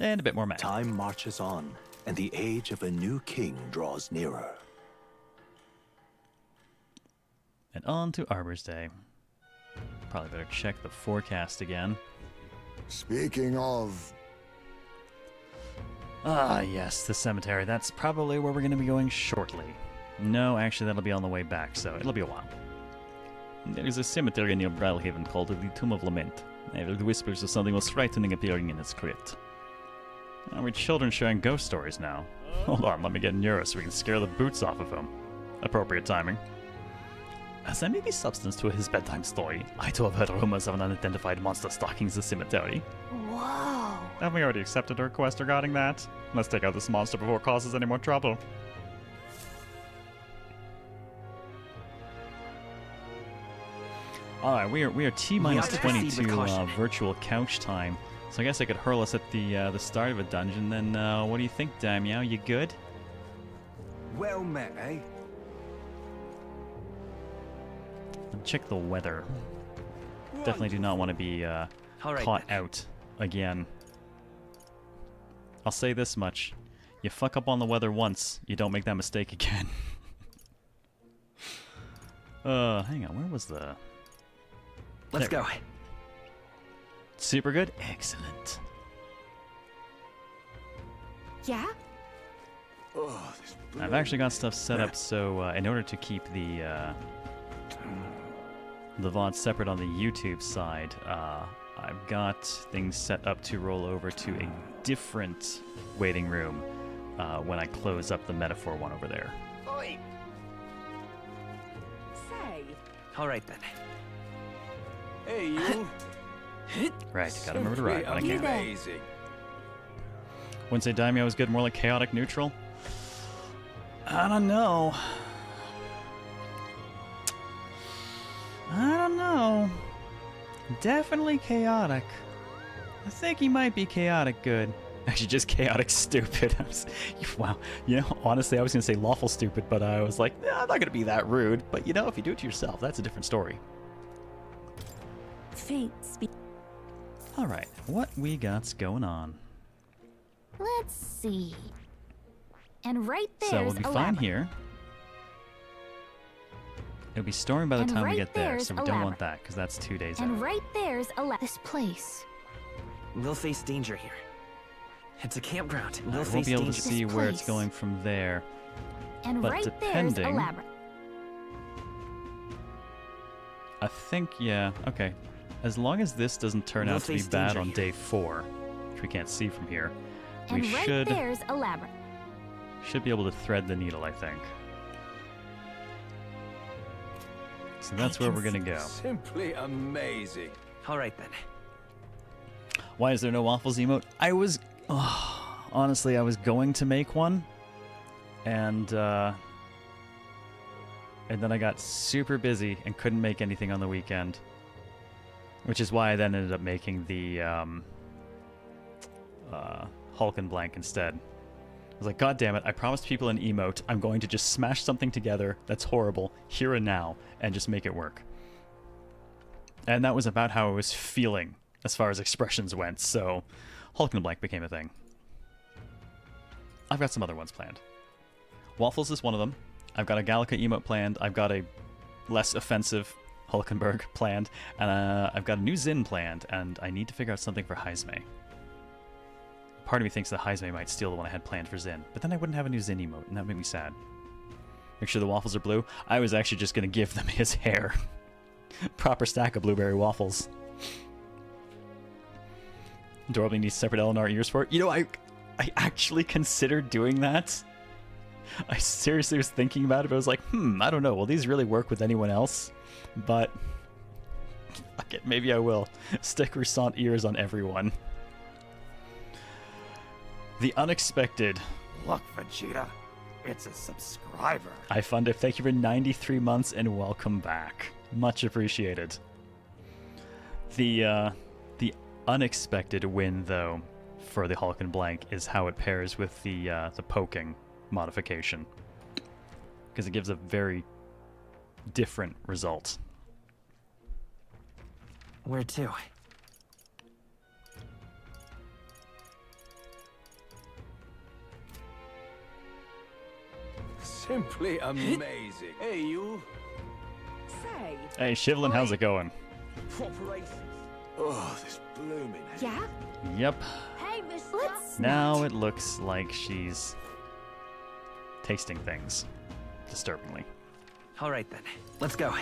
And a bit more mana. Time marches on, and the age of a new king draws nearer. And on to Arbor's Day. Probably better check the forecast again. Speaking of, Ah, yes, the cemetery. That's probably where we're going to be going shortly. No, actually, that'll be on the way back, so it'll be a while. There's a cemetery near Brilhaven called the Tomb of Lament. I've heard whispers of something most frightening appearing in its crypt. Are we children sharing ghost stories now? Hold on, let me get Neuro so we can scare the boots off of him. Appropriate timing. As there may be substance to his bedtime story, I too have heard rumors of an unidentified monster stalking the cemetery. whoa. Have we already accepted a request regarding that? Let's take out this monster before it causes any more trouble. Alright, we are T-minus have to proceed with 22 caution. virtual couch time. So I guess I could hurl us at the start of a dungeon. Then what do you think, Damiao? You good? Well met, eh? Check the weather. Definitely do not want to be All right, caught then. out again. I'll say this much. You fuck up on the weather once, you don't make that mistake again. Hang on, where was the... Let's There. go. Super good? Excellent. Yeah? I've actually got stuff set up so in order to keep the VOD separate on the YouTube side, I've got things set up to roll over to a different waiting room when I close up the metaphor one over there. Oi! Say. All right then. Hey, you. Right, gotta remember to ride when I can. Amazing. Wouldn't say Daimyo was good, more like chaotic neutral. I don't know. Definitely chaotic. I think he might be chaotic good. Actually, just chaotic stupid. Wow. You know, honestly, I was going to say lawful stupid, but I was like, nah, I'm not going to be that rude. But you know, if you do it to yourself, that's a different story. Fate speak. All right, what we got's going on? Let's see. And right there's So we'll be a fine labyrinth. here. It'll be storming by the And time we right get there, there's so we a don't want labyrinth. that, because that's 2 days And out. right there's this place. We'll face danger here. It's a campground. We'll I face won't be able to danger. see This where it's place. going from there. And But right there's a depending- labyrinth. I think, yeah, okay. As long as this doesn't turn We'll out to be face bad danger on here. day 4, which we can't see from here, And we right should there's a labyrinth. be able to thread the needle, I think. So that's where we're gonna go. Simply amazing. All right then. Why is there no waffles emote? Honestly, I was going to make one, and then I got super busy and couldn't make anything on the weekend, which is why I then ended up making the Hulk and Blank instead. I was like, God damn it, I promised people an emote. I'm going to just smash something together that's horrible here and now and just make it work. And that was about how I was feeling as far as expressions went, so Hulk and Blank became a thing. I've got some other ones planned. Waffles is one of them. I've got a Gallica emote planned. I've got a less offensive Hulkenberg planned. And I've got a new Zin planned, and I need to figure out something for Heisme. Part of me thinks that Heisme might steal the one I had planned for Zin, but then I wouldn't have a new Zin emote, and that made me sad. Make sure the waffles are blue. I was actually just going to give them his hair. Proper stack of Blueberry Waffles. Adorably needs separate L&R ears for it. You know, I actually considered doing that. I seriously was thinking about it, but I was like, I don't know. Will these really work with anyone else? But, fuck it, maybe I will. Stick Ressant ears on everyone. The unexpected. Look, Vegeta, it's a subscriber. I fund it. Thank you for 93 months and welcome back. Much appreciated. The unexpected win, though, for the Hulk and Blank is how it pairs with the poking modification, because it gives a very different result. Where to? Simply amazing. Hey, you. Say. Hey, Shivlin, how's it going? Oh, this blooming. Yeah? Yep. Hey, Miss. Let's Now it looks like she's tasting things, disturbingly. All right then. Let's go.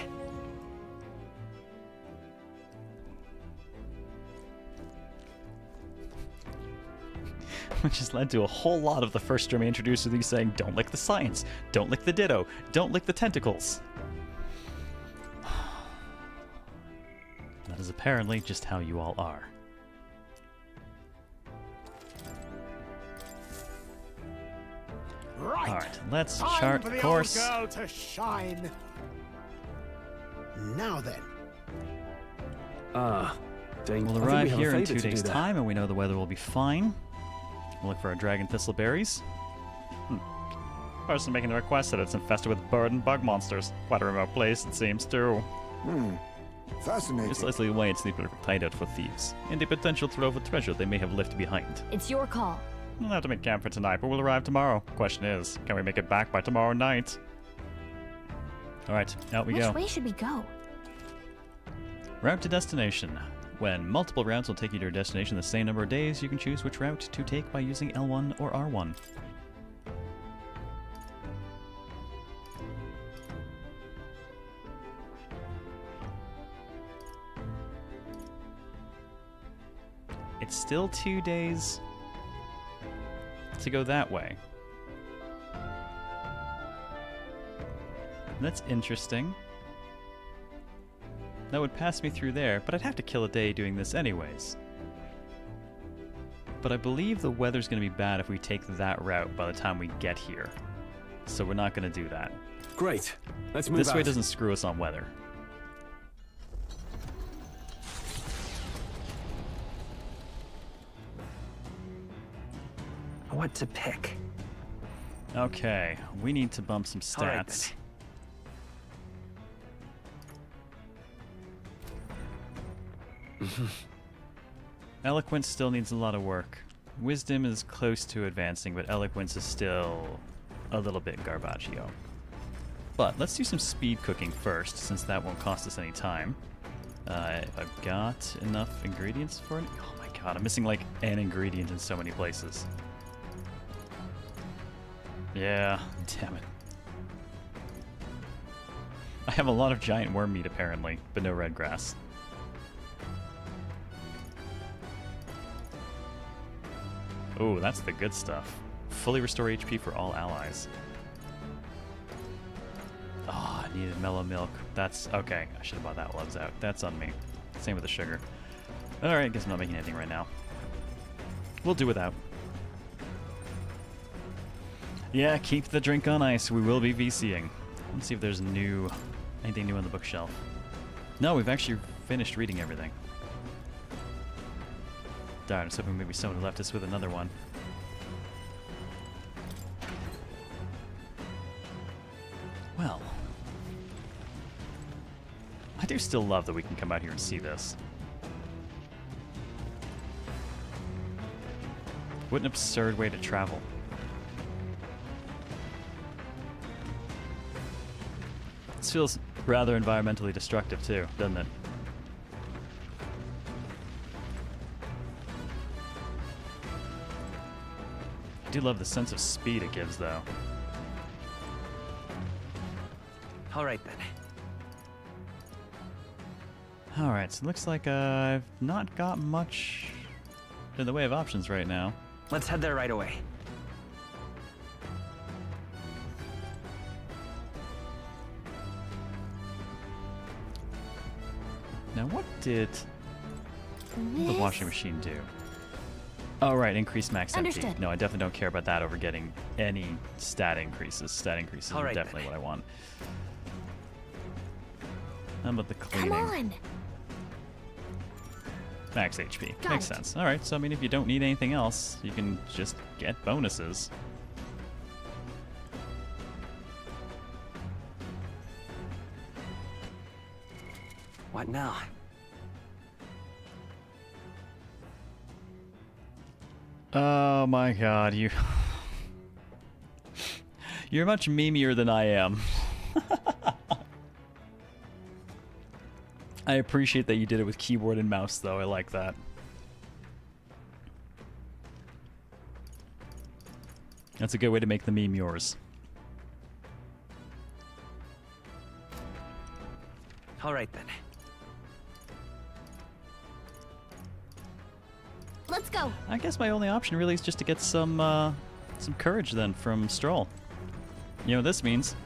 Which has led to a whole lot of the first stream I introduced with you saying, don't lick the science, don't lick the ditto, don't lick the tentacles. That is apparently just how you all are. Right. Alright, let's Time chart for the course. old girl to shine. Now then, We'll arrive here in 2 days' time, and we know the weather will be fine. We'll look for our dragon thistleberries. Person making the request said it's infested with bird and bug monsters. Quite a remote place, it seems, too. fascinating. Precisely why it's the perfect hideout for thieves, and the potential trove of treasure they may have left behind. It's your call. We'll have to make camp for tonight, but we'll arrive tomorrow. Question is, can we make it back by tomorrow night? Alright, out we Which go. way should we go? Route to destination. When multiple routes will take you to your destination the same number of days, you can choose which route to take by using L1 or R1. it's still 2 days to go that way. That's interesting. That would pass me through there, but I'd have to kill a day doing this anyways. But I believe the weather's going to be bad if we take that route by the time we get here. So we're not going to do that. Great. Let's move This way out. doesn't screw us on weather. What to pick? Okay, we need to bump some All right, stats. Eloquence still needs a lot of work. Wisdom is close to advancing, but eloquence is still a little bit garbaggio. But let's do some speed cooking first, since that won't cost us any time. I've got enough ingredients for it. Oh my god, I'm missing like an ingredient in so many places. Yeah, damn it. I have a lot of giant worm meat apparently, but no red grass. Oh, that's the good stuff. Fully restore HP for all allies. Oh, I needed mellow milk. That's okay. I should have bought that while I was out. That's on me. Same with the sugar. Alright, guess I'm not making anything right now. We'll do without. Yeah, keep the drink on ice. We will be VCing. Let's see if there's anything new on the bookshelf. No, we've actually finished reading everything. Darn, I was hoping maybe someone left us with another one. Well, I do still love that we can come out here and see this. What an absurd way to travel. This feels rather environmentally destructive too, doesn't it? I do love the sense of speed it gives though. All right then. Alright, so it looks like I've not got much in the way of options right now. Let's head there right away. Now what did the This- washing machine do? Oh right, increase max MP. Understood. No, I definitely don't care about that over getting any stat increases. Stat increases All are right, definitely then. what I want. How about the Come cleaning? on. Max HP. Got Makes it. sense. Alright, so I mean if you don't need anything else, you can just get bonuses. What now? Oh my god, you're much memeier than I am. I appreciate that you did it with keyboard and mouse though, I like that. That's a good way to make the meme yours. All right then. Let's go. I guess my only option really is just to get some courage then from Stroll. You know what this means?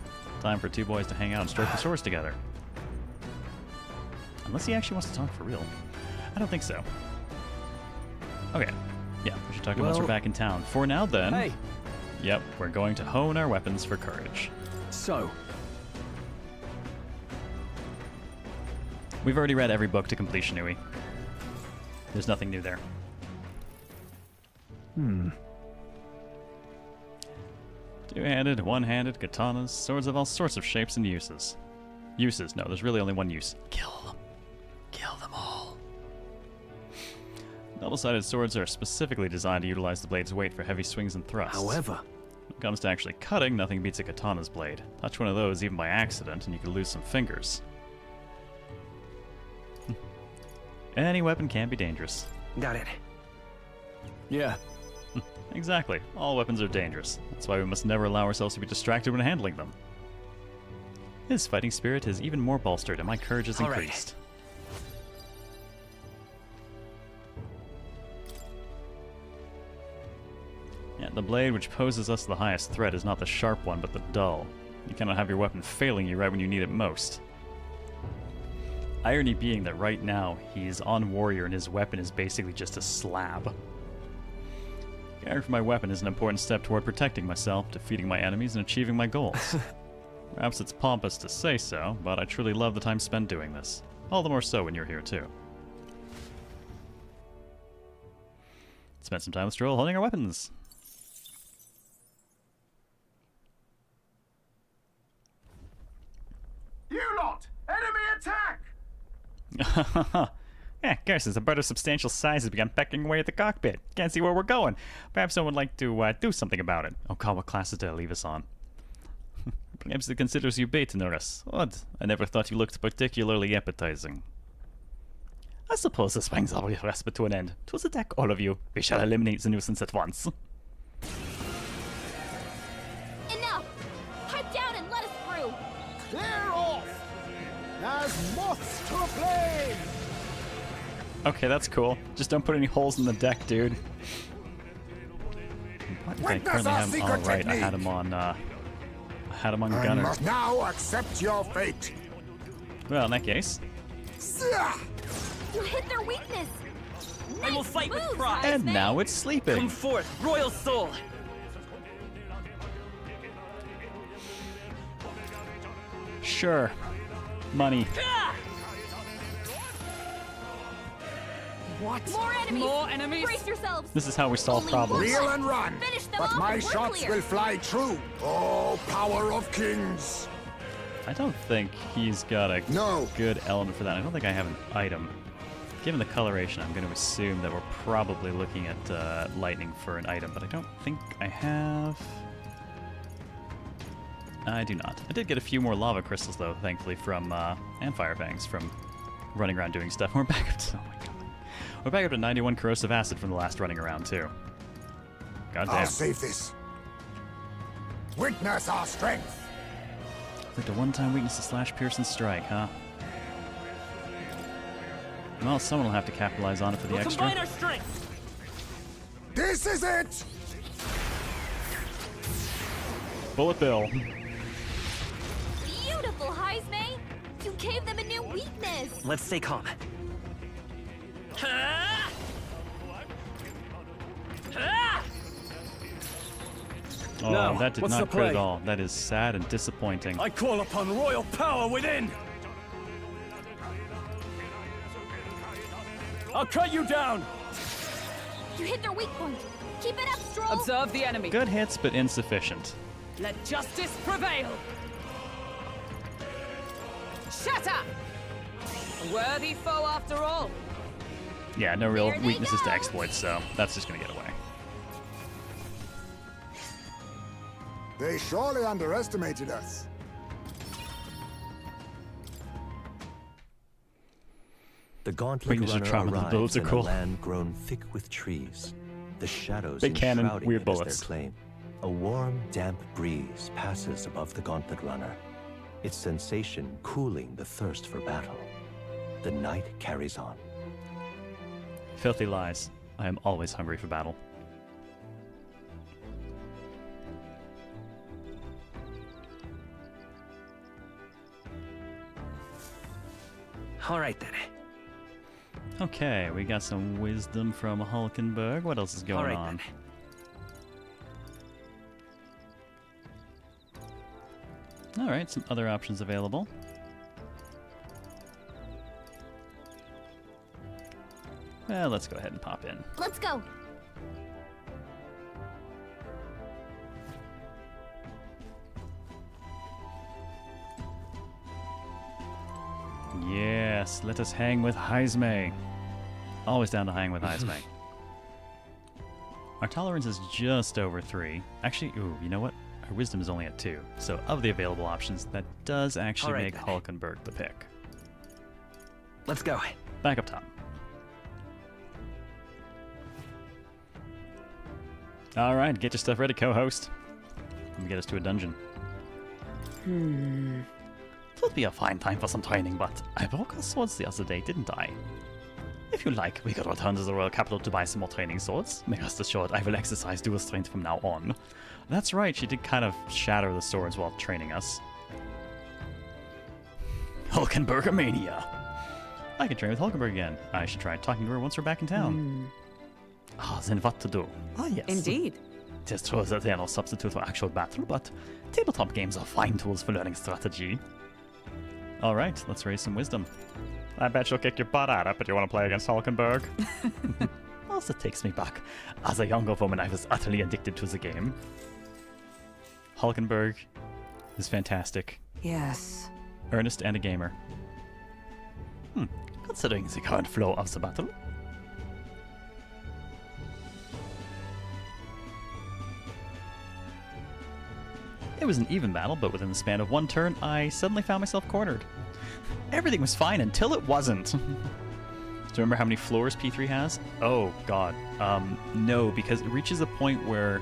Time for two boys to hang out and stroke the swords together. Unless he actually wants to talk for real. I don't think so. Okay. Yeah, we should talk to him once we're Well- back in town. For now then. Hey, Yep, we're going to hone our weapons for courage. so, We've already read every book to completion, Nui. There's nothing new there. Two-handed, one-handed, katanas, swords of all sorts of shapes and uses. Uses? No, there's really only one use. Kill them. Kill them all. Double-sided swords are specifically designed to utilize the blade's weight for heavy swings and thrusts. however, When it comes to actually cutting, nothing beats a katana's blade. Touch one of those even by accident, and you could lose some fingers. Any weapon can be dangerous. Got it. yeah, Exactly. All weapons are dangerous. That's why we must never allow ourselves to be distracted when handling them. His fighting spirit is even more bolstered, and my courage is All right. increased. Yeah, the blade which poses us the highest threat is not the sharp one, but the dull. You cannot have your weapon failing you right when you need it most. Irony being that right now, he's on warrior and his weapon is basically just a slab. Caring for my weapon is an important step toward protecting myself, defeating my enemies, and achieving my goals. Perhaps it's pompous to say so, but I truly love the time spent doing this. All the more so when you're here too. Spent some time with Stroll holding our weapons. You lot! Enemy attack! Yeah, Garrison's a bird of substantial size has begun pecking away at the cockpit. Can't see where we're going. Perhaps someone would like to do something about it. Oh god, what classes did I leave us on? Perhaps it considers you bait, Norris. Odd. I never thought you looked particularly appetizing. I suppose this brings our respite to an end. 'Twas attack all of you. We shall eliminate the nuisance at once. Enough! Pipe down and let us through! Clear off! As moths to a flame! Okay, that's cool. Just don't put any holes in the deck, dude. What did I Witness currently our have? secret Oh, right, I technique. had him on, I gunner. must now accept your fate. Well, in that case. You hit their weakness! I will fight with moves, pride. And Heisman. now it's sleeping. Come forth, royal soul! Sure. Money. What? More enemies! More enemies? Brace yourselves! This is how we solve Only problems. Reel and run. Finish them But off my and we're shots clear. will fly true. Oh, power of kings. I don't think he's got a No. good element for that. I don't think I have an item. Given the coloration, I'm going to assume that we're probably looking at lightning for an item, but I don't think I have. I do not. I did get a few more lava crystals, though, thankfully, from and fire fangs from running around doing stuff. We're back up to, oh my god, we're back up to 91 corrosive acid from the last running around too. God I'll damn. save this. Witness our strength. Like the one-time weakness to slash, pierce, and strike, huh? Well, someone will have to capitalize on it for the We'll extra. combine our strength! This is it. Bullet Bill. Beautiful, Heisman! You gave them a new weakness! Let's stay calm. Ha! Ha! Oh, Now, that did what's not the crit at play? all. That is sad and disappointing. I call upon royal power within! I'll cut you down! You hit their weak point! Keep it up, Stroll! Observe the enemy. Good hits, but insufficient. Let justice prevail! Shatter! A worthy foe after all. Yeah, no real There they weaknesses to go. exploits, so that's just gonna get away. They surely underestimated us. The gauntlet Weakness to runner trauma, the bullets arrives are in cool. a land grown thick with trees. The shadows Big cannon, enshrouding weird it as bullets. their claim. A warm, damp breeze passes above the gauntlet runner, its sensation cooling the thirst for battle. The night carries on. Filthy lies. I am always hungry for battle. All right then. Okay, we got some wisdom from Hulkenberg. What else is going All right on? Alright, some other options available. Well, let's go ahead and pop in. Let's go! Yes, let us hang with Heisme. Always down to hang with Heisme. Our tolerance is just over 3. Actually, ooh, you know what? Our wisdom is only at 2. So of the available options, that does actually All right, make then. Hulkenberg the pick. Let's go. Back up top. Alright, get your stuff ready, co-host. Let me get us to a dungeon. It would be a fine time for some training, but I broke our swords the other day, didn't I? If you like, we could return to the royal capital to buy some more training swords. May rest assured, I will exercise dual strength from now on. That's right, she did kind of shatter the swords while training us. Hulkenbergomania. I can train with Hulkenberg again. I should try talking to her once we're back in town. Ah, then what to do? Ah, yes. Indeed. It is true that they are no substitute for actual battle, but tabletop games are fine tools for learning strategy. Alright, let's raise some wisdom. I bet you'll kick your butt at it, but you want to play against Hulkenberg? Also takes me back. As a younger woman, I was utterly addicted to the game. Hulkenberg is fantastic. Yes. Earnest and a gamer. Considering the current flow of the battle. It was an even battle, but within the span of one turn, I suddenly found myself cornered. Everything was fine until it wasn't. Do you remember how many floors P3 has? Oh, God. No, because it reaches a point where...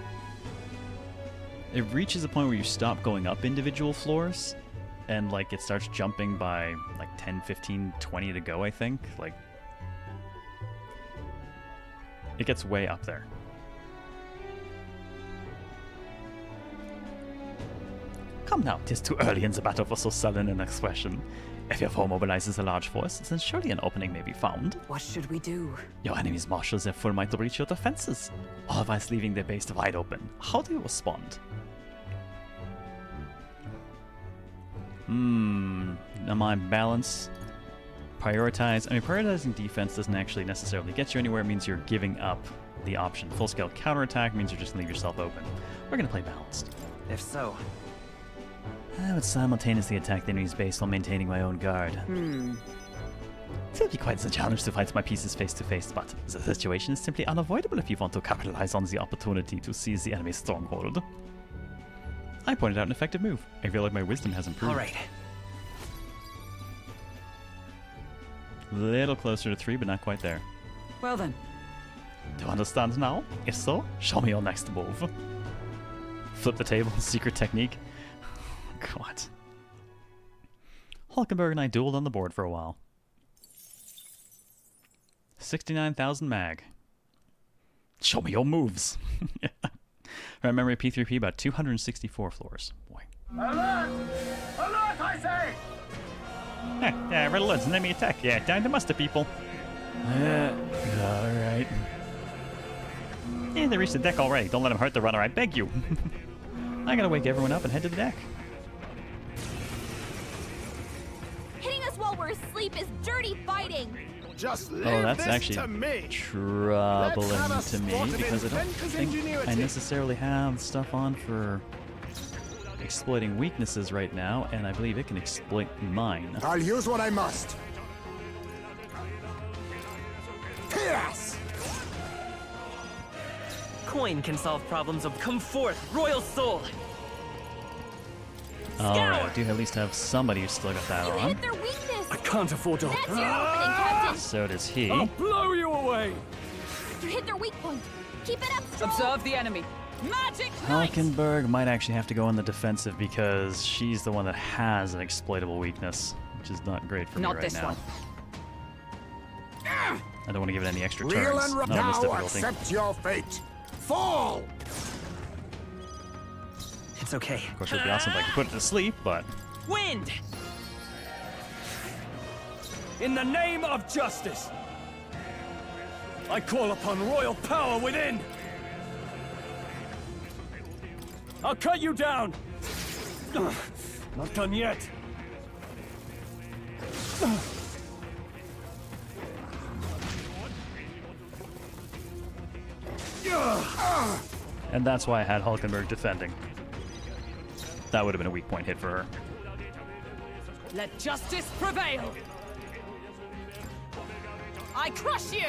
you stop going up individual floors, and, like, it starts jumping by, like, 10, 15, 20 to go, I think. Like, it gets way up there. Come now, 'tis too early in the battle for so sullen an expression. If your foe mobilizes a large force, then surely an opening may be found. What should we do? Your enemies marshal their full might to breach your defenses, otherwise leaving their base wide open. How do you respond? Am I balance? Prioritize. I mean, prioritizing defense doesn't actually necessarily get you anywhere. It means you're giving up the option. Full-scale counterattack means you're just leave yourself open. We're going to play balanced. If so, I would simultaneously attack the enemy's base while maintaining my own guard. It will be quite the challenge to fight my pieces face to face, but the situation is simply unavoidable if you want to capitalize on the opportunity to seize the enemy's stronghold. I pointed out an effective move. I feel like my wisdom has improved. all right. Little closer to 3, but not quite there. Well then. Do you understand now? If so, show me your next move. Flip the table, secret technique. God. Hulkenberg and I dueled on the board for a while. 69,000 mag. Show me your moves. From memory, P3P about 264 floors. Boy. Alert! Alert, I say! Yeah, red alerts, enemy attack. Yeah, time to muster, people. Alright. Yeah, they reached the deck already. Don't let them hurt the runner, I beg you. I gotta wake everyone up and head to the deck. Hitting us while we're asleep is dirty fighting. Just leave Oh, that's this actually to me. troubling Let's have a to me spot of because I don't inventor's think I ingenuity. necessarily have stuff on for exploiting weaknesses right now, and I believe it can exploit mine. I'll use what I must. Yes! Coin can solve problems of come forth, royal soul. Alright, do at least have somebody who's still got that You on. hit their weakness. I can't afford to. That's your opening, Captain. So does he. I'll blow you away! You hit their weak point. Keep it up, Stroll. Observe the enemy. Magic Knight! Hulkenberg might actually have to go on the defensive because she's the one that has an exploitable weakness, which is not great for me Not right this now. one. I don't want to give it any extra Real turns. and Not on this now difficulty. accept your fate. Fall! It's okay. Of course, it would be awesome if I could put it to sleep, but Wind! In the name of justice, I call upon royal power within! I'll cut you down! Ugh, not done yet. and that's why I had Hulkenberg defending. That would have been a weak point hit for her. Let justice prevail. I crush you.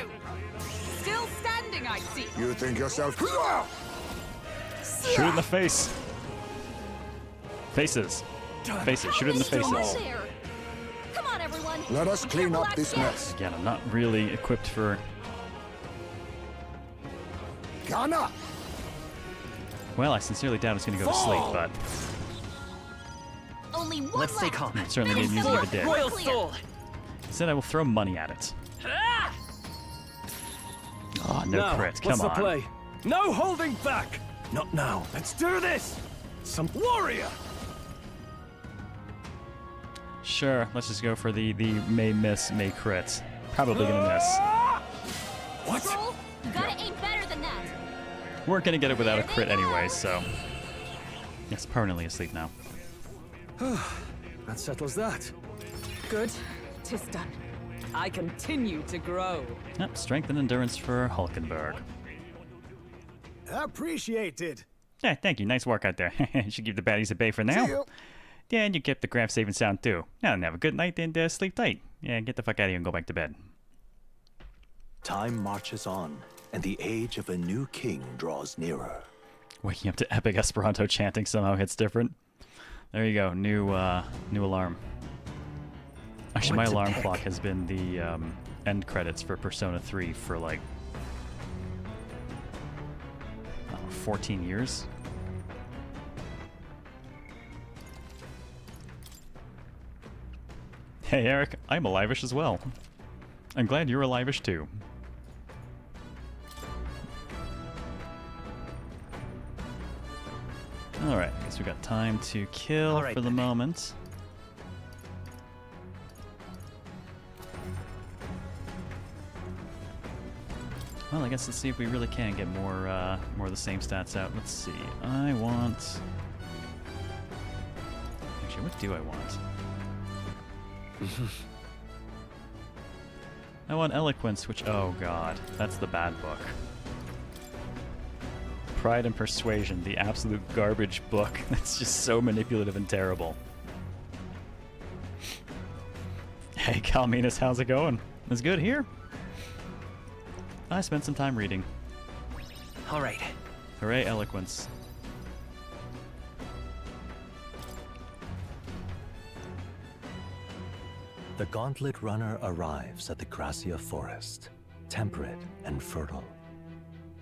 Still standing, I see. You think yourself... Shoot it in the face. Faces. Faces. Shoot it in the Still faces. there. Come on, everyone. Let us Be clean careful up this out there. mess. Again, I'm not really equipped for... Ghana! Well, I sincerely doubt it's going to go to sleep, but Only one Let's stay left. calm. certainly need music of the dead. Royal Clear. soul. Instead, I will throw money at it. no now, crit. Come what's the on. play? No holding back! Not now. Let's do this! Some warrior! Sure, let's just go for the may miss, may crit. Probably gonna miss. What? Troll, you gotta aim better than that. We're gonna get it without a crit anyway, so. Yes, permanently asleep now. That settles that. Good. 'Tis done. I continue to grow. Yep, strength and endurance for Hulkenberg. Appreciated. Yeah, thank you. Nice work out there. Should keep the baddies at bay for now. See you. Yeah, and you kept the craft safe and sound too. Now then, have a good night and sleep tight. Yeah, get the fuck out of here and go back to bed. Time marches on, and the age of a new king draws nearer. Waking up to epic Esperanto chanting somehow hits different. There you go, new alarm. Actually, my What to alarm pick? clock has been the end credits for Persona 3 for like 14 years. Hey Eric, I'm alive-ish as well. I'm glad you're alive-ish too. Alright, I guess we got time to kill All right, for the then. moment. Well, I guess let's see if we really can get more of the same stats out. Let's see. I want... Actually, what do I want? I want Eloquence, which... Oh, God. That's the bad book. Pride and Persuasion, the absolute garbage book. That's just so manipulative and terrible. Hey, Calminus, how's it going? It's good here. I spent some time reading. All right. Hooray, Eloquence. The Gauntlet Runner arrives at the Gracia Forest, temperate and fertile.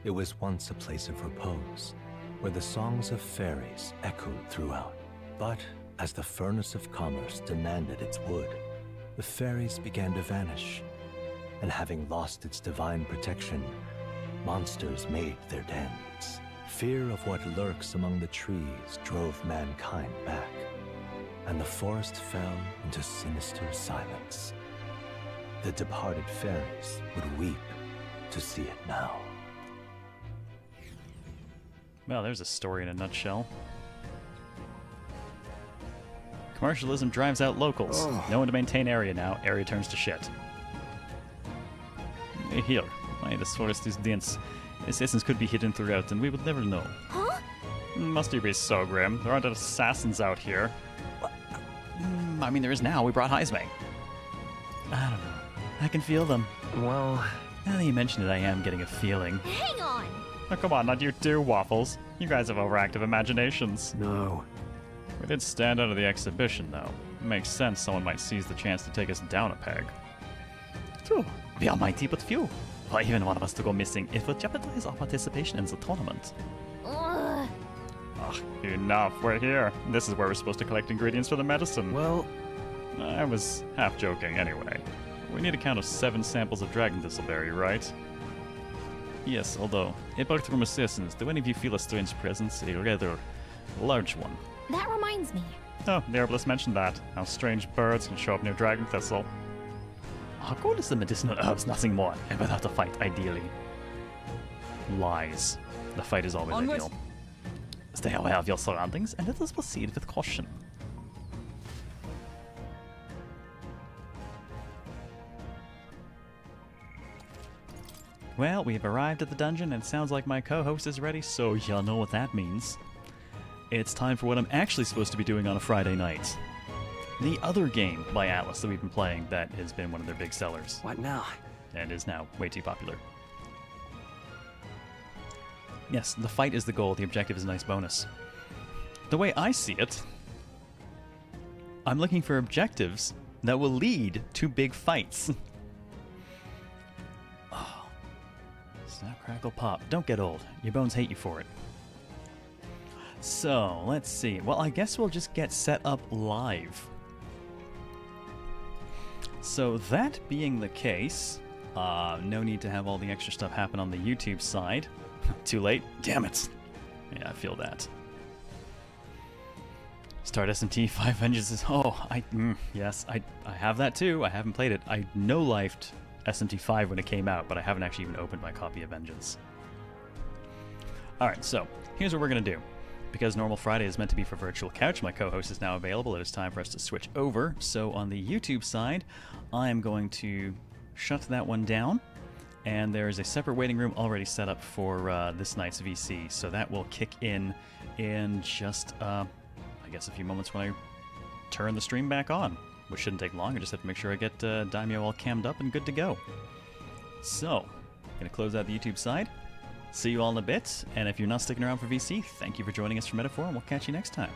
It was once a place of repose, where the songs of fairies echoed throughout. But as the furnace of commerce demanded its wood, the fairies began to vanish. And having lost its divine protection, monsters made their dens. Fear of what lurks among the trees drove mankind back, and the forest fell into sinister silence. The departed fairies would weep to see it now. Well, there's a story in a nutshell. Commercialism drives out locals. No one to maintain area now. Area turns to shit. Here, why this forest is dense. Assassins could be hidden throughout, and we would never know. Huh? Must you be so grim? There aren't assassins out here. I mean, there is now. We brought Heisme. I don't know. I can feel them. Well, Now that you mention it, I am getting a feeling. Hang on. Oh, come on, not you too, Waffles. You guys have overactive imaginations. No. We did stand out of the exhibition, though. It makes sense someone might seize the chance to take us down a peg. True. We are mighty but few. For even one of us to go missing, it would jeopardize our participation in the tournament. Ugh. Ugh, enough. We're here. This is where we're supposed to collect ingredients for the medicine. Well, I was half joking anyway. We need a count of 7 samples of dragon thistleberry, right? Yes, although, apart from assassins, do any of you feel a strange presence? A rather large one. That reminds me. Oh, the herbalist mentioned that. How strange birds can show up near dragon thistle. Our goal is the medicinal herbs, nothing more. And without a fight, ideally. Lies. The fight is always Onwards. ideal. Stay aware of your surroundings, and let us proceed with caution. Well, we've arrived at the dungeon, and it sounds like my co-host is ready, so y'all know what that means. It's time for what I'm actually supposed to be doing on a Friday night. The other game by Atlas that we've been playing that has been one of their big sellers, what now? and is now way too popular. Yes, the fight is the goal, the objective is a nice bonus. The way I see it, I'm looking for objectives that will lead to big fights. Oh. Snap, crackle, pop. Don't get old. Your bones hate you for it. So, let's see. Well, I guess we'll just get set up live. So, that being the case, No need to have all the extra stuff happen on the YouTube side. Too late? Damn it. Yeah, I feel that. Start SMT 5 Vengeance. Oh, yes, I have that too. I haven't played it. I no-lifed SMT 5 when it came out, but I haven't actually even opened my copy of Vengeance. Alright, so here's what we're going to do. Because Normal Friday is meant to be for Virtual Couch, my co-host is now available. It is time for us to switch over. So on the YouTube side, I am going to shut that one down. And there is a separate waiting room already set up for this night's VC. So that will kick in just, I guess, a few moments when I turn the stream back on. Which shouldn't take long. I just have to make sure I get Daimyo all cammed up and good to go. So, going to close out the YouTube side. See you all in a bit, and if you're not sticking around for VC, thank you for joining us for Metaphor, and we'll catch you next time.